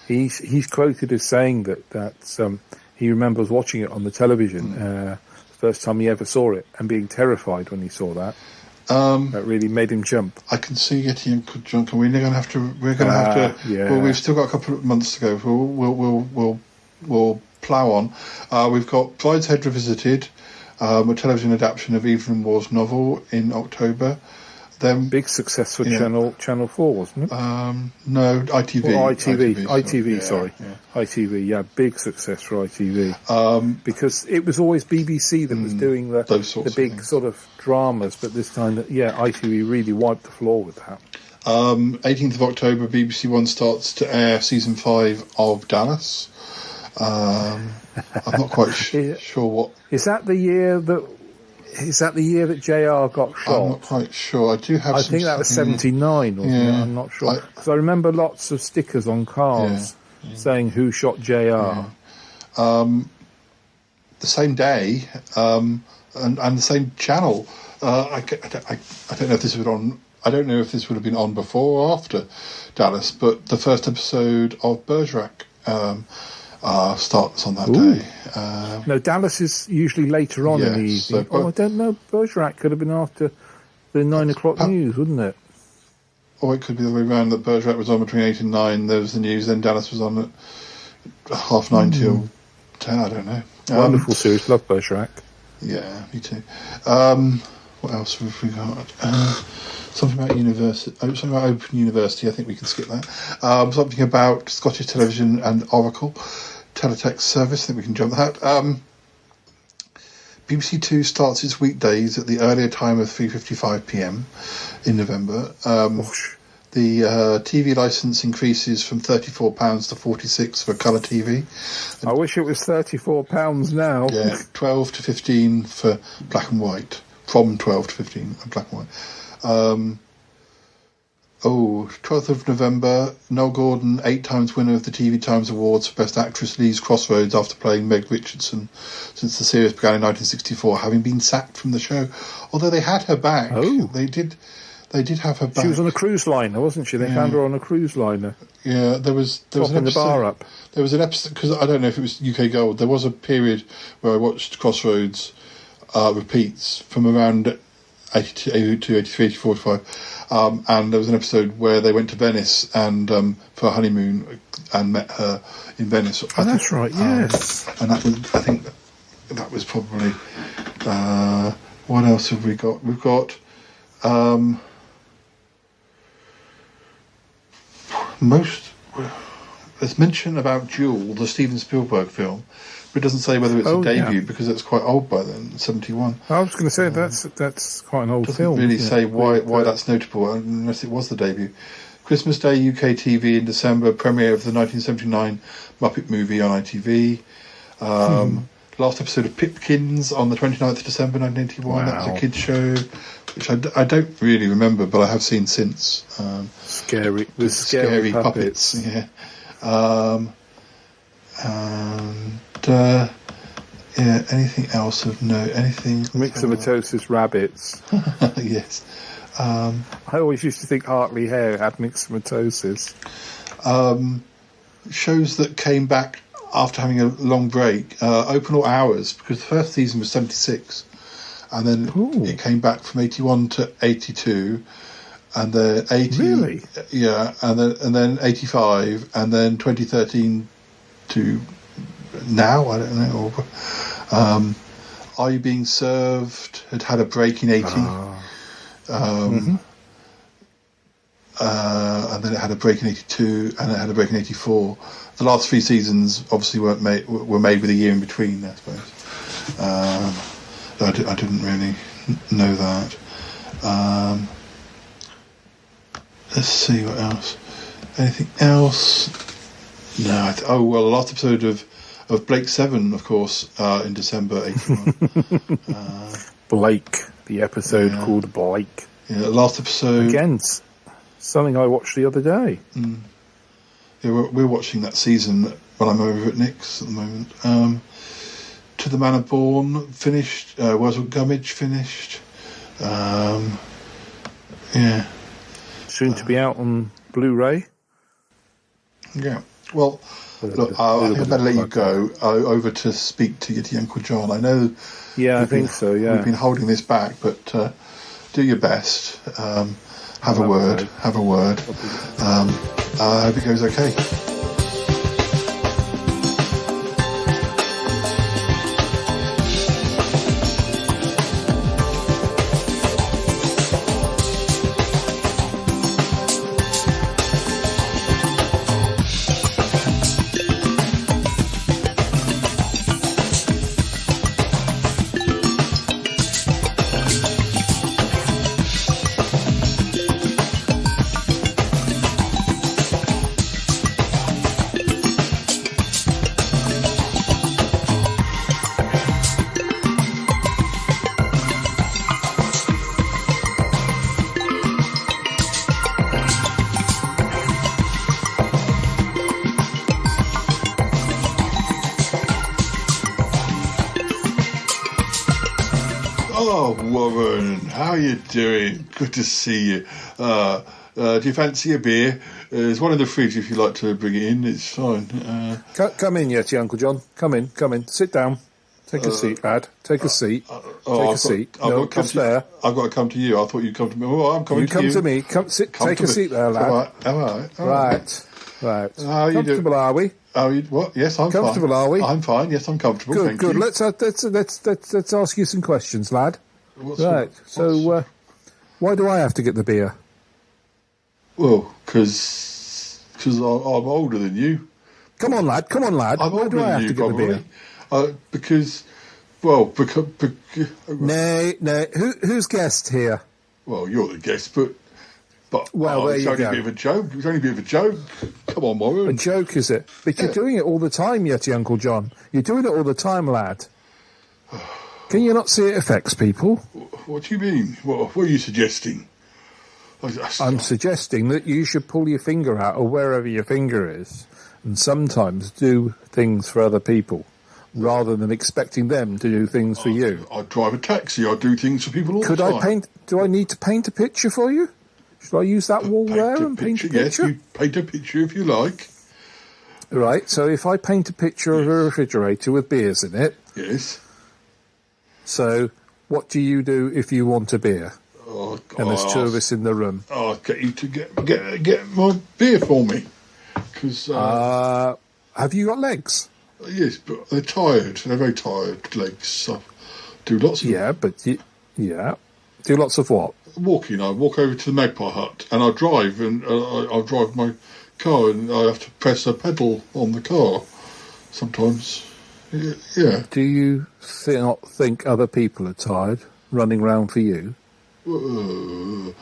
He's quoted as saying that he remembers watching it on the television the first time he ever saw it and being terrified when he saw that. That really made him jump. I can see Yeti Uncle John. We're going to have to. Yeah. Well, we've still got a couple of months to go. We'll plough on. We've got Brideshead Revisited, a television adaptation of Evelyn Waugh's novel in October. Then big success for Channel 4, wasn't it? No, ITV. Well, ITV, sorry. ITV, yeah, big success for ITV. Because it was always BBC that was doing the big sort of dramas, but this time, ITV really wiped the floor with that. 18th of October, BBC One starts to air season 5 of Dallas. I'm not quite sure what. Is that the year that JR got shot? I'm not quite sure. I think that was 79, wasn't it? I'm not sure. Because I remember lots of stickers on cars saying who shot JR. Yeah. The same day, and the same channel. I don't know if this was on. I don't know if this would have been on before or after Dallas, but the first episode of Bergerac starts on that day. No, Dallas is usually later on in the evening. I don't know. Bergerac could have been after the 9 o'clock news, wouldn't it? Or it could be the way around, that Bergerac was on between 8 and 9, there was the news, then Dallas was on at 9:30 till 10, I don't know. Wonderful series, love Bergerac. Yeah, me too. What else have we got? Something about university. Something about Open University. I think we can skip that. Something about Scottish Television and Oracle Teletext Service. I think we can jump that. BBC Two starts its weekdays at the earlier time of 3:55 p.m. in November. The TV licence increases from £34 to £46 for colour TV. I wish it was £34 now. Yeah, 12 to 15 for black and white. From 12 to 15 black and white. 12th of November, Noel Gordon, 8 times winner of the TV Times Awards for Best Actress, leaves Crossroads after playing Meg Richardson since the series began in 1964, having been sacked from the show. Although they had her back. They did have her back. She was on a cruise liner, wasn't she? They found her on a cruise liner. Yeah, there was an episode, the bar up. There was an episode, because I don't know if it was UK Gold, there was a period where I watched Crossroads repeats from around 82, 83, 84, 85. And there was an episode where they went to Venice and for a honeymoon and met her in Venice. That's right, yes. And that was, I think that was probably... what else have we got? We've got... there's mention about Jewel, the Steven Spielberg film, but it doesn't say whether it's a debut because it's quite old by then, 71. I was going to say that's quite an old film. Doesn't really say why that's notable unless it was the debut. Christmas Day UK TV in December, premiere of the 1979 Muppet movie on ITV. Last episode of Pipkins on the 29th of December 1981. Wow. That was a kids show, which I don't really remember, but I have seen since. Scary puppets. Yeah. Anything else of note? Anything? Myxomatosis rabbits. Yes. I always used to think Hartley Hare had myxomatosis. Shows that came back after having a long break. Open All Hours, because the first season was 76, and then it came back from 81 to 82. And then 80, really? Yeah, and then 85, and then 2013 to now. I don't know. Are You Being Served had a break in 80, and then it had a break in 82, and it had a break in 84. The last 3 seasons obviously were made with a year in between, I suppose. I didn't really know that. Let's see what else. Anything else? No. The last episode of Blake 7, of course, in December 81. Blake, the episode called Blake. Yeah, last episode. Again, something I watched the other day. Yeah, we're watching that season when I'm over at Nick's at the moment. To the Manor Born finished. Wurzel Gummidge finished. Yeah. Soon to be out on Blu-ray. Yeah. Well, look, I think I better let you go over to speak to Yeti Uncle John. I know. Yeah, I think so. Yeah, we've been holding this back, but do your best. Have a word. I hope it goes okay. Oh, Warren, how are you doing? Good to see you. Do you fancy a beer? There's one in the fridge if you'd like to bring it in. It's fine. Come in, Yeti, Uncle John. Come in. Sit down. Take a seat, lad. Take a seat. Take a seat. No, just there. I've got to come to you. I thought you'd come to me. Oh, I'm coming to you. You come to me. Take a seat there, lad. All right. Right. How are you doing? Comfortable, are we? What? Yes, I'm fine. Comfortable, are we? I'm fine. Yes, I'm comfortable. Good, Thank good. you. Let's ask you some questions, lad. So, why do I have to get the beer? Well, because I'm older than you. Come on, lad. Why do I have to get the beer? Because. Nay. Who's guest here? Well, you're the guest, but well, there it's you only go. a bit of a joke. It's only a bit of a joke. Come on, Warren. A joke, is it? But you're doing it all the time, Yeti, Uncle John. You're doing it all the time, lad. Can you not see it affects people? What do you mean? What are you suggesting? I'm suggesting that you should pull your finger out, or wherever your finger is, and sometimes do things for other people, rather than expecting them to do things for you. I drive a taxi. I do things for people all the time. Do I need to paint a picture for you? Should I use that wall there and paint a picture? Yes, you paint a picture if you like. Right, so if I paint a picture of a refrigerator with beers in it... Yes. So, what do you do if you want a beer? And there's two of us in the room. I'll get you to get my beer for me. Because have you got legs? Yes, but they're tired. They're very tired legs. So do lots of... Do lots of what? Walking. I walk over to the Magpie Hut and I drive, and I'll drive my car, and I have to press a pedal on the car sometimes. Yeah. Do you not think other people are tired running around for you? Well,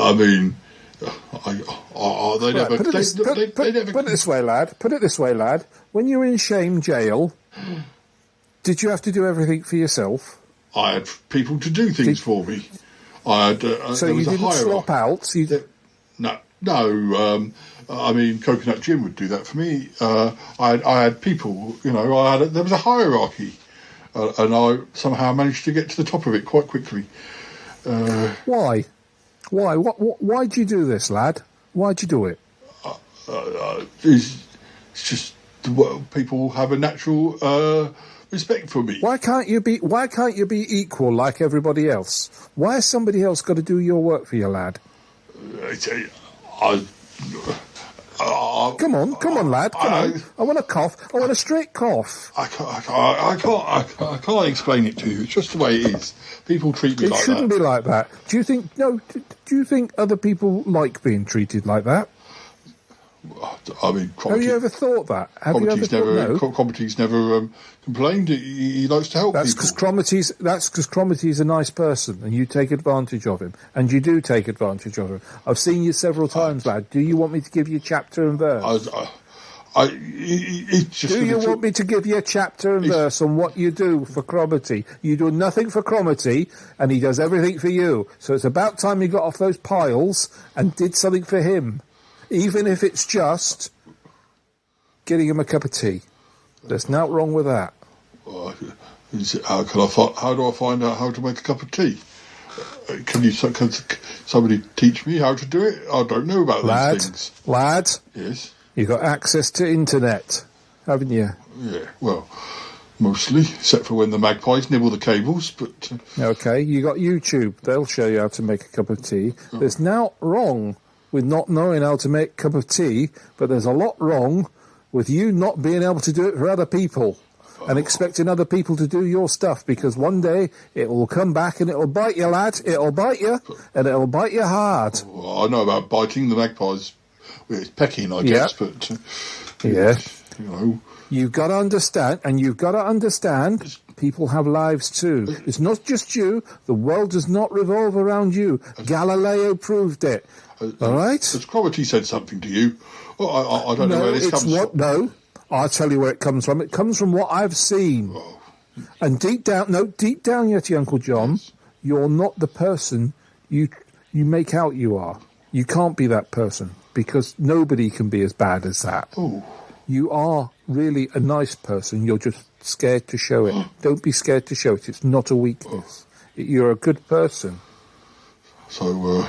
I mean, they never... Put it this way, lad. When you were in Shame Jail, did you have to do everything for yourself? I had people to do things for me. I had. So there was you didn't slop out? No. I mean, Coconut Jim would do that for me. I had people. There was a hierarchy, and I somehow managed to get to the top of it quite quickly. Why? Why'd you do this, lad? Why'd you do it? It's just people have a natural respect for me. Why can't you be equal like everybody else? Why has somebody else got to do your work for you, lad? Come on, lad. Come on. I want a cough. I want a straight cough. I can't explain it to you. It's just the way it is. People treat me like that. It shouldn't be like that. Do you think other people like being treated like that? I mean, have you ever thought that? Cromitty's never complained. He likes to help people. That's because Cromitty's a nice person, and you take advantage of him, and you do take advantage of him. I've seen you several times, lad. Do you want me to give you chapter and verse? Do you want me to give you a chapter and verse on what you do for Cromitty? You do nothing for Cromitty, and he does everything for you. So it's about time you got off those piles and did something for him. Even if it's just getting him a cup of tea. There's nothing wrong with that. How do I find out how to make a cup of tea? Can somebody teach me how to do it? I don't know about these things. Lad? Yes? You've got access to internet, haven't you? Yeah, well, Mostly, except for when the magpies nibble the cables, but... Okay, you got YouTube. They'll show you how to make a cup of tea. There's now wrong with not knowing how to make a cup of tea, but there's a lot wrong with you not being able to do it for other people and expecting other people to do your stuff, because one day it will come back and it will bite you, lad. It will bite you, and it will bite you hard. Well, I know about biting the magpies. Well, it's pecking, I guess, but... yeah. You know... You've got to understand, people have lives too. It's not just you. The world does not revolve around you. Galileo proved it. All right? Has Cromarty said something to you? Oh, I don't know where this comes from. No, I'll tell you where it comes from. It comes from what I've seen. Oh. And deep down, Yeti Uncle John, you're not the person you make out you are. You can't be that person, because nobody can be as bad as that. Oh. You are really a nice person. You're just scared to show it. Don't be scared to show it. It's not a weakness. You're a good person. So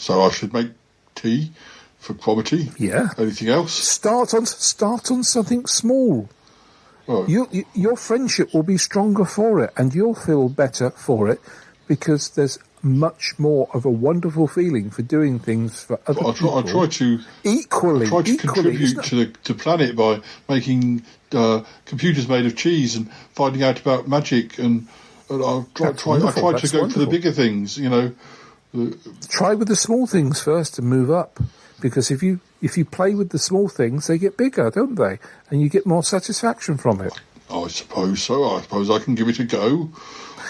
I should make tea for Cromarty? Yeah. Anything else? Start on something small. Oh. Your friendship will be stronger for it, and you'll feel better for it, because there's much more of a wonderful feeling for doing things for other people. I try to contribute to the planet by making computers made of cheese and finding out about magic, and I try to go for the bigger things. You know, try with the small things first and move up, because if you play with the small things, they get bigger, don't they? And you get more satisfaction from it. I suppose so. I suppose I can give it a go.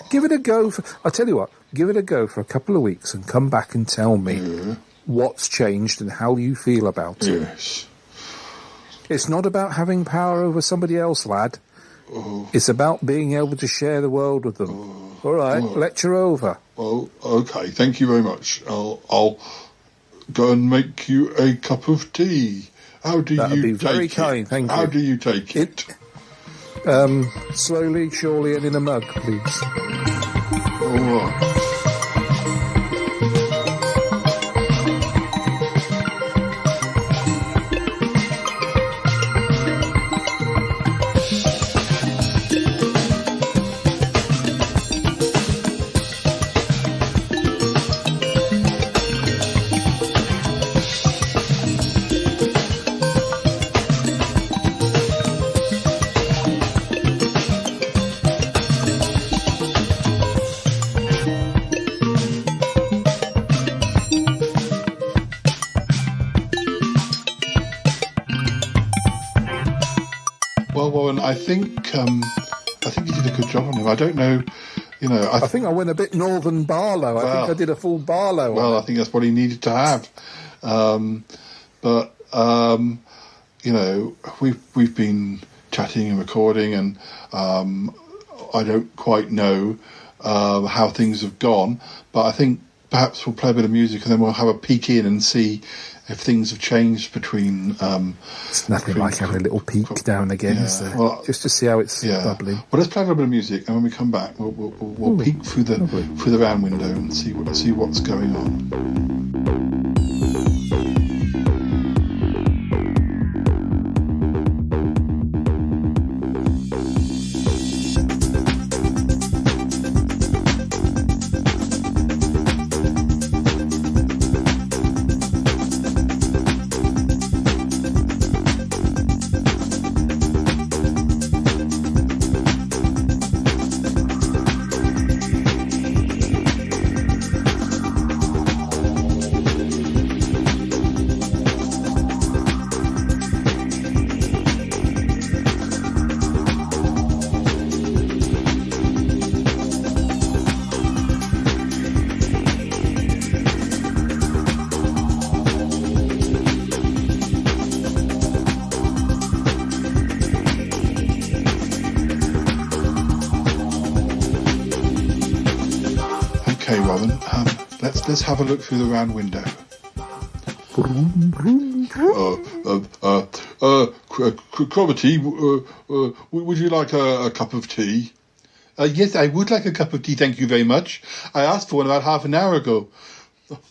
Give it a go. I'll tell you what, give it a go for a couple of weeks and come back and tell me what's changed and how you feel about it. Yes. It's not about having power over somebody else, lad. Oh. It's about being able to share the world with them. All right, lecture over. Oh, okay. Thank you very much. I'll go and make you a cup of tea. How do That'd you be take very it? kind, thank you. How do you take it? Slowly, surely, and in a mug, please. All right. I think you did a good job on him. I don't know, you know. I think I went a bit Northern Barlow. I think I did a full Barlow. Well, I think that's what he needed to have. But you know, we've been chatting and recording, and I don't quite know how things have gone. But I think perhaps we'll play a bit of music, and then we'll have a peek in and see if things have changed between... it's nothing like having a little peek down again, is there? Well, just to see how it's bubbling. Well, let's play a little bit of music, and when we come back, we'll peek through the round window and see what's going on. Okay, Robin, let's have a look through the round window. Cromarty, would you like a cup of tea? Yes, I would like a cup of tea, thank you very much. I asked for one about half an hour ago.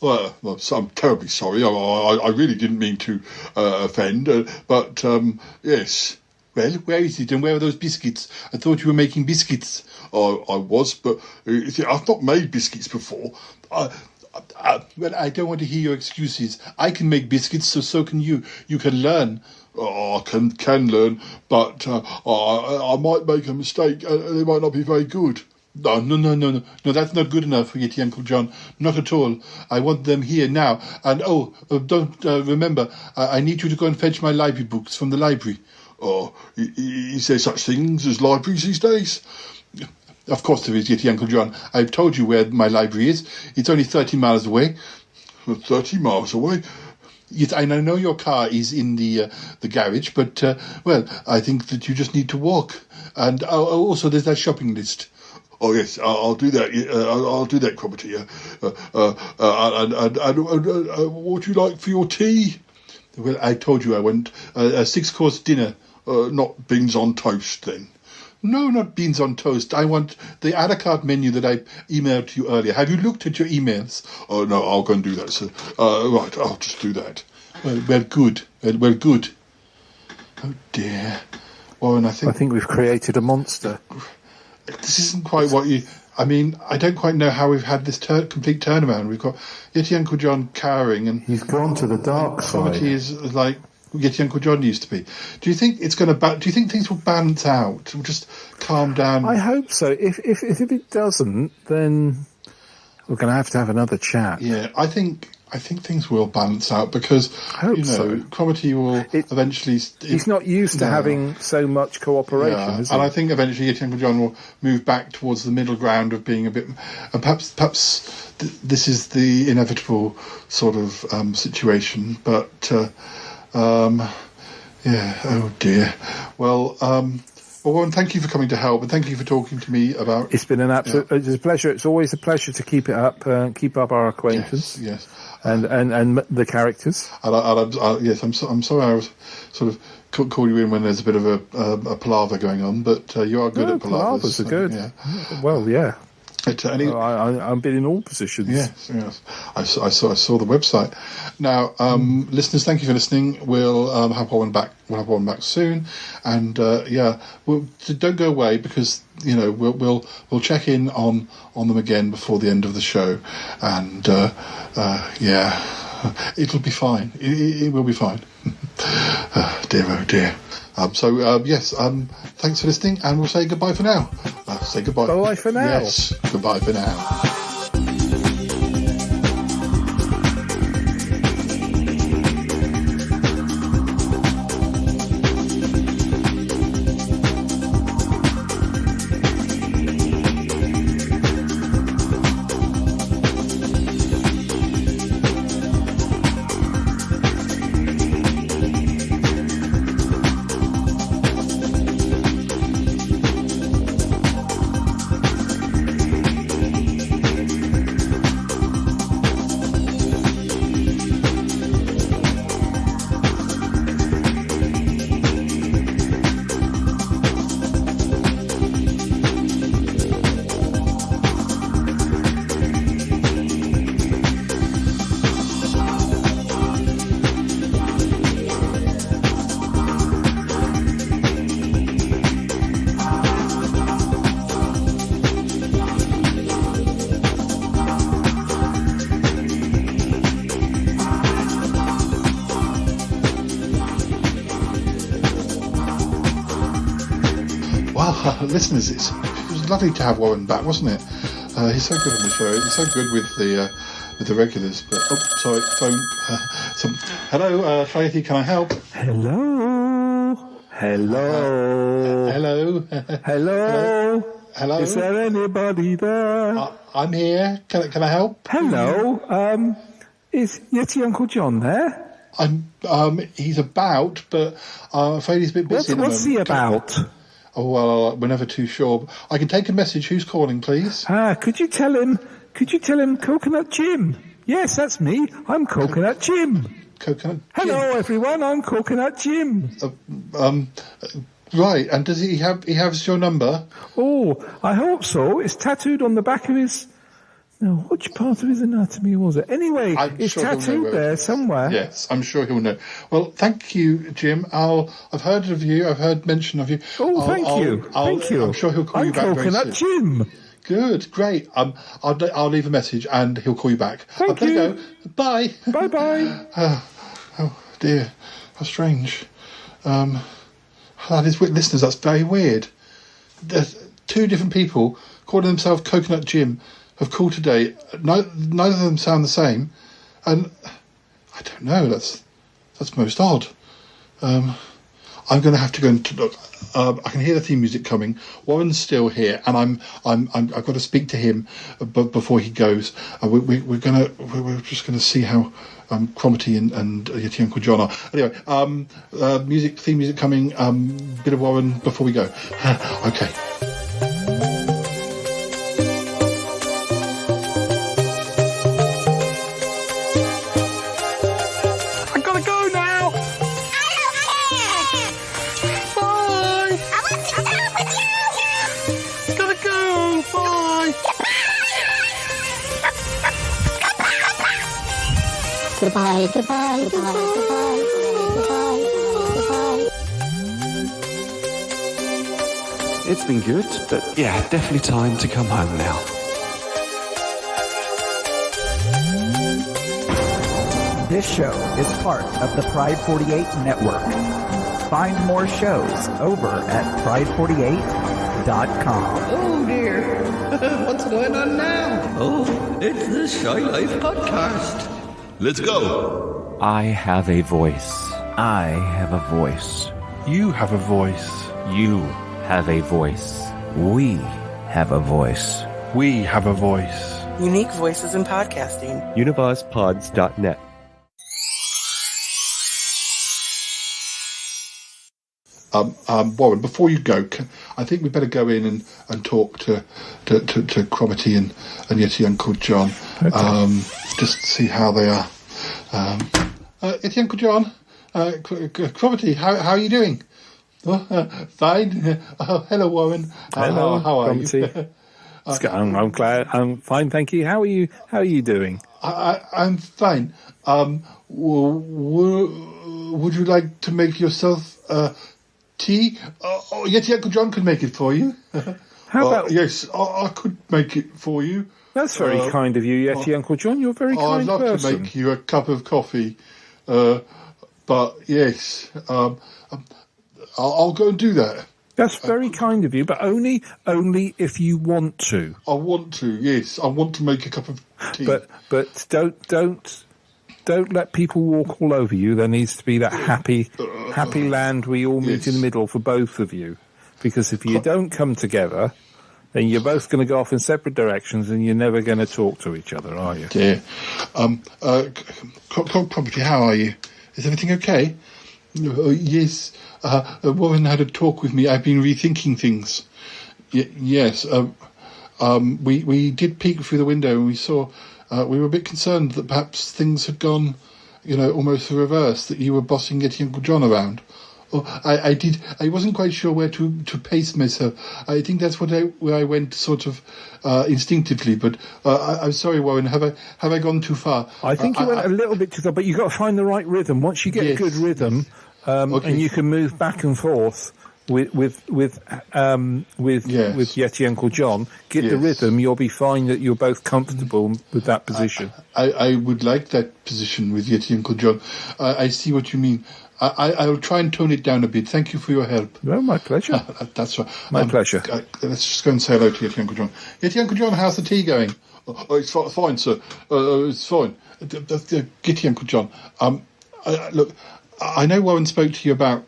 Well, I'm terribly sorry. I really didn't mean to offend, but yes. Well, where is it, and where are those biscuits? I thought you were making biscuits. Oh, I was, but I've not made biscuits before. Well, I don't want to hear your excuses. I can make biscuits, so can you. You can learn. Oh, I can learn, but I might make a mistake, and they might not be very good. No, that's not good enough for Yeti Uncle John. Not at all. I want them here now. And don't remember, I need you to go and fetch my library books from the library. Oh, is there such things as libraries these days? Of course there is, Yeti Uncle John. I've told you where my library is. It's only 30 miles away. 30 miles away? Yes, I know your car is in the garage, but, well, I think that you just need to walk. And also there's that shopping list. Oh, yes, I'll do that. I'll do that, Cromitty. And what would you like for your tea? Well, I told you I want a 6-course dinner, not beans on toast, then. No, not beans on toast. I want the a la carte menu that I emailed to you earlier. Have you looked at your emails? Oh, no, I'll go and do that, sir. Right, I'll just do that. Well, good. Well, good. Oh, dear. Warren, I think we've created a monster. This isn't quite what you... I mean, I don't quite know how we've had this complete turnaround. We've got Yeti Uncle John cowering, and... He's gone to the dark side. Cromitty is like Yeti Uncle John used to be. Do you think it's going to... Do you think things will balance out? Will just calm down? I hope so. If it doesn't, then we're going to have another chat. Yeah, I think things will balance out because, Cromitty will eventually... He's not used to having so much cooperation, is he? And I think eventually Yeti Uncle John will move back towards the middle ground of being a bit... And perhaps this is the inevitable sort of situation, but... oh dear. Well, Warren, thank you for coming to help, and thank you for talking to me about... It's been an absolute it's a pleasure. It's always a pleasure to keep it up, keep up our acquaintance. Yes. And the characters. Yes, I'm sorry I was sort of call you in when there's a bit of a palaver going on, but you are good at palavers. Palavers are good. Yeah. Well, yeah. I've been in all positions. Yes. I saw the website. Now, listeners, thank you for listening. We'll have one back. We'll have one back soon, and don't go away because we'll check in on them again before the end of the show, and it'll be fine. It will be fine. Dear, oh dear. Thanks for listening, and we'll say goodbye for now. Say goodbye. Bye for now. Yes, goodbye for now. Listeners, it was lovely to have Warren back, wasn't it? He's so good on the show. He's so good with the regulars. But sorry, phone. Hello, Shayeti, can I help? Hello. Is there anybody there? I'm here. Can I help? Hello. Is Yeti Uncle John there? He's about, but I'm afraid he's a bit busy. What's he about? Oh, well, we're never too sure. I can take a message. Who's calling, please? Could you tell him Coconut Jim? Yes, that's me. I'm Coconut Jim. Coconut Jim. Hello, everyone. I'm Coconut Jim. Right. And does he has your number? Oh, I hope so. It's tattooed on the back of his Now, which part of his anatomy was it? Anyway, it's tattooed there somewhere. Yes, I'm sure he'll know. Well, thank you, Jim. I've heard of you. I've heard mention of you. Oh, thank you. Thank you. I'm sure he'll call you back very soon. Coconut Jim. Good, great. I'll leave a message and he'll call you back. Thank you. Go. Bye. Bye. Oh dear, how strange. That is weird. Listeners, that's very weird. There's two different people calling themselves Coconut Jim have called today. Neither of them sound the same, and I don't know. That's most odd. I'm going to have to go and look. I can hear the theme music coming. Warren's still here, and I've got to speak to him before he goes. We're just going to see how Cromitty and Yeti Uncle John are. Anyway, theme music coming. Bit of Warren before we go. Okay. Goodbye, goodbye, goodbye, goodbye, goodbye, goodbye. It's been good, but yeah, definitely time to come home now. This show is part of the Pride 48 network. Find more shows over at pride48.com. Oh dear, what's going on now? Oh, it's the Shy Life podcast. Let's go. I have a voice. I have a voice. You have a voice. You have a voice. We have a voice. We have a voice. Unique voices in podcasting. UnivazPods.net. Warren, before you go, I think we better go in and talk to Cromitty and Yeti Uncle John. Okay. Just to see how they are. Yeti Uncle John, Cromitty, how are you doing? Fine. Hello, Warren. Hello, how are Cromitty. you? I'm glad. I'm fine, thank you. How are you? How are you doing? I'm fine. Would you like to make yourself tea? Yeti Uncle John could make it for you. How about? Yes, I could make it for you. That's very kind of you, Yeti Uncle John. You're a very kind person. I'd love to make you a cup of coffee, but yes, I'll go and do that. That's very kind of you, but only if you want to. I want to, yes. I want to make a cup of tea. But don't let people walk all over you. There needs to be that happy land we all meet in the middle for both of you. Because if you don't come together, then you're both going to go off in separate directions and you're never going to talk to each other, are you? Yeah. Cromitty, how are you? Is everything okay? Yes. Warren had a talk with me. I've been rethinking things. Yes. We did peek through the window and we saw... we were a bit concerned that perhaps things had gone, almost the reverse, that you were bossing Yeti Uncle John around. I wasn't quite sure where to pace myself. I think that's where I went sort of instinctively. But I'm sorry, Warren. Have I gone too far? I think you went a little bit too far, but you've got to find the right rhythm. Once you get a good rhythm, and you can move back and forth with Yeti Uncle John, get the rhythm, you'll be fine. That you're both comfortable with that position. I would like that position with Yeti Uncle John. I see what you mean. I'll try and tone it down a bit. Thank you for your help. No, my pleasure. That's right. My pleasure. Let's just go and say hello to Yeti Uncle John. Yeti Uncle John, how's the tea going? Oh, it's fine, sir. It's fine. Yeti Uncle John. Look, I know Warren spoke to you about,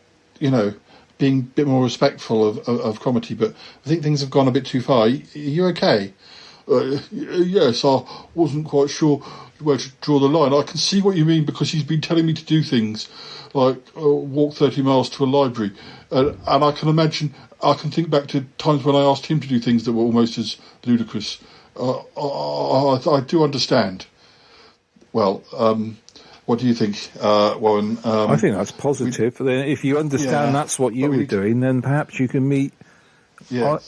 being a bit more respectful of Cromitty, but I think things have gone a bit too far. Are you okay? Yes, I wasn't quite sure where to draw the line. I can see what you mean because he's been telling me to do things like walk 30 miles to a library. And I can think back to times when I asked him to do things that were almost as ludicrous. I do understand. Well, what do you think, Warren? I think that's positive. Then if you understand that's what you were doing, then perhaps you can meet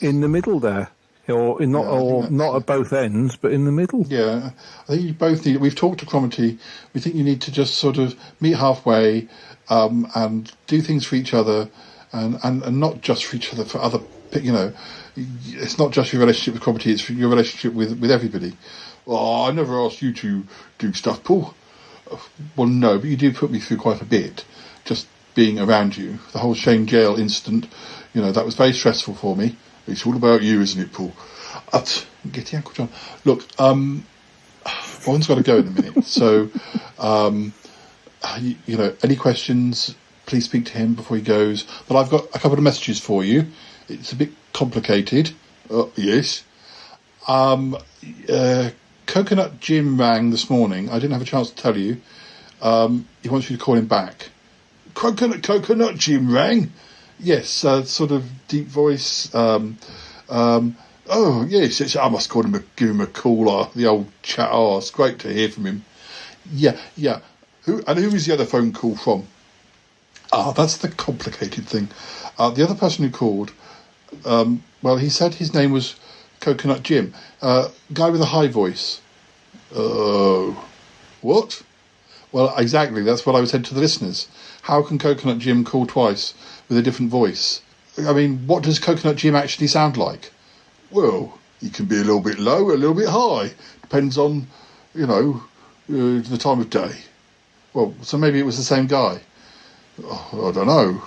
in the middle there. Or not at both ends, but in the middle. Yeah, I think you both need. We've talked to Cromitty. We think you need to just sort of meet halfway and do things for each other, and not just for each other, for other. You know, it's not just your relationship with Cromitty; it's your relationship with everybody. Oh, I never asked you to do stuff, Paul. Well, no, but you do put me through quite a bit. Just being around you, the whole Shane Jail incident. You know, that was very stressful for me. It's all about you, isn't it, Paul? Get your Uncle John. Look, Ron's got to go in a minute. So, you know, any questions, please speak to him before he goes. But I've got a couple of messages for you. It's a bit complicated. Yes. Coconut Jim rang this morning. I didn't have a chance to tell you. He wants you to call him back. Coconut Jim rang? Yes, sort of deep voice. Oh, yes, I must call him, give him a call, the old chat. Oh, it's great to hear from him. Yeah. Who is the other phone call from? That's the complicated thing. The other person who called, well, he said his name was Coconut Jim. Guy with a high voice. What? Well, exactly, that's what I said to the listeners. How can Coconut Jim call twice with a different voice? I mean, what does Coconut Jim actually sound like? Well, he can be a little bit low, a little bit high. Depends on, you know, the time of day. Well, so maybe it was the same guy. Oh, I don't know.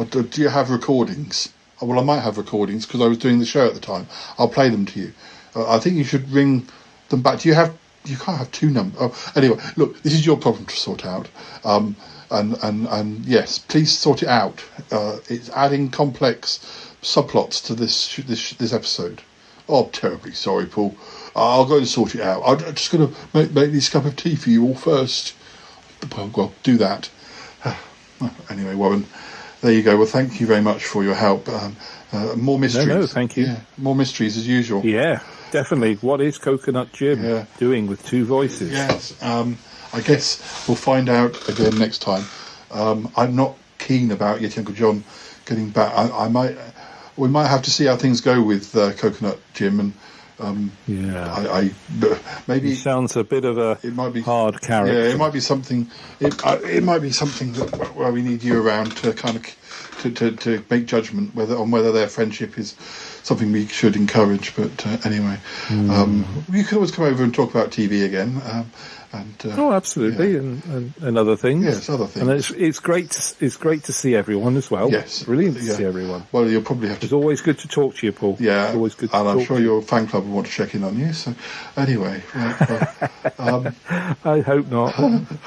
Do you have recordings? Well, I might have recordings because I was doing the show at the time. I'll play them to you. I think you should ring them back. You can't have two numbers. Oh, anyway, look, this is your problem to sort out. And yes, please sort it out. It's adding complex subplots to this episode. Oh, I'm terribly sorry, Paul. I'll go and sort it out. I'm just going to make this cup of tea for you all first. Well, do that. Anyway, Warren, there you go. Well, thank you very much for your help. More mysteries. No, thank you. Yeah, more mysteries as usual. Yeah, definitely. What is Coconut Jim doing with two voices? Yes, I guess we'll find out again next time. I'm not keen about Yeti Uncle John getting back. We might have to see how things go with Coconut Jim, and maybe he sounds a bit of a hard character. Yeah, it might be something. It might be something where we need you around to kind of to make judgment whether their friendship is something we should encourage. But anyway, you can always come over and talk about TV again. Absolutely, and other things. Yes, other things. And it's great to see everyone as well. Yes, brilliant to see everyone. Well, you'll probably have to. It's always good to talk to you, Paul. Yeah, it's always good. And I'm sure your fan club will want to check in on you. So, anyway, I hope not.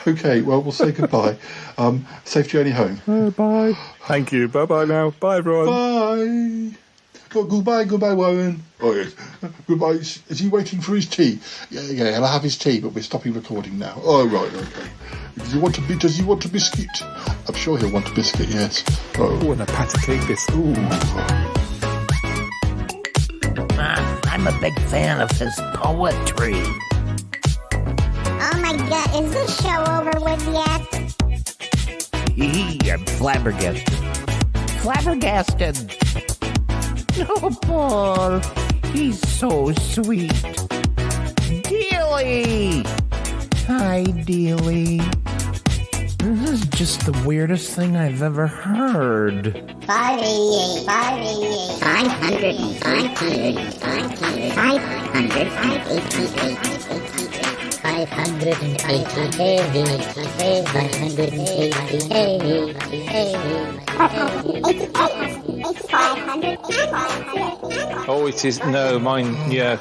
Okay, well, we'll say goodbye. Safe journey home. Bye. Thank you. Bye now. Bye, everyone. Bye. Goodbye, Warren. Oh, yes. Goodbye. Is he waiting for his tea? Yeah, he'll have his tea, but we're stopping recording now. Oh, right, okay. Does he want a biscuit? I'm sure he'll want a biscuit, yes. Oh, and a patty cake biscuit. Ooh. I'm a big fan of his poetry. Oh my God, is this show over with yet? I'm flabbergasted. Oh, Paul, he's so sweet. Dealey! Hi, Dealey. This is just the weirdest thing I've ever heard. 588, 588, 500, 588, 500. Oh, it is. No, mine, yeah.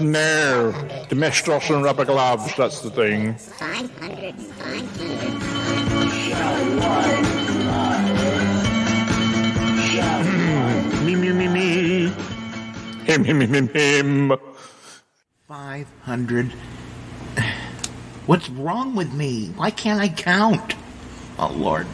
No. Domestos and rubber gloves, that's the thing. 500. Me. Him. 500. What's wrong with me? Why can't I count? Oh, Lord.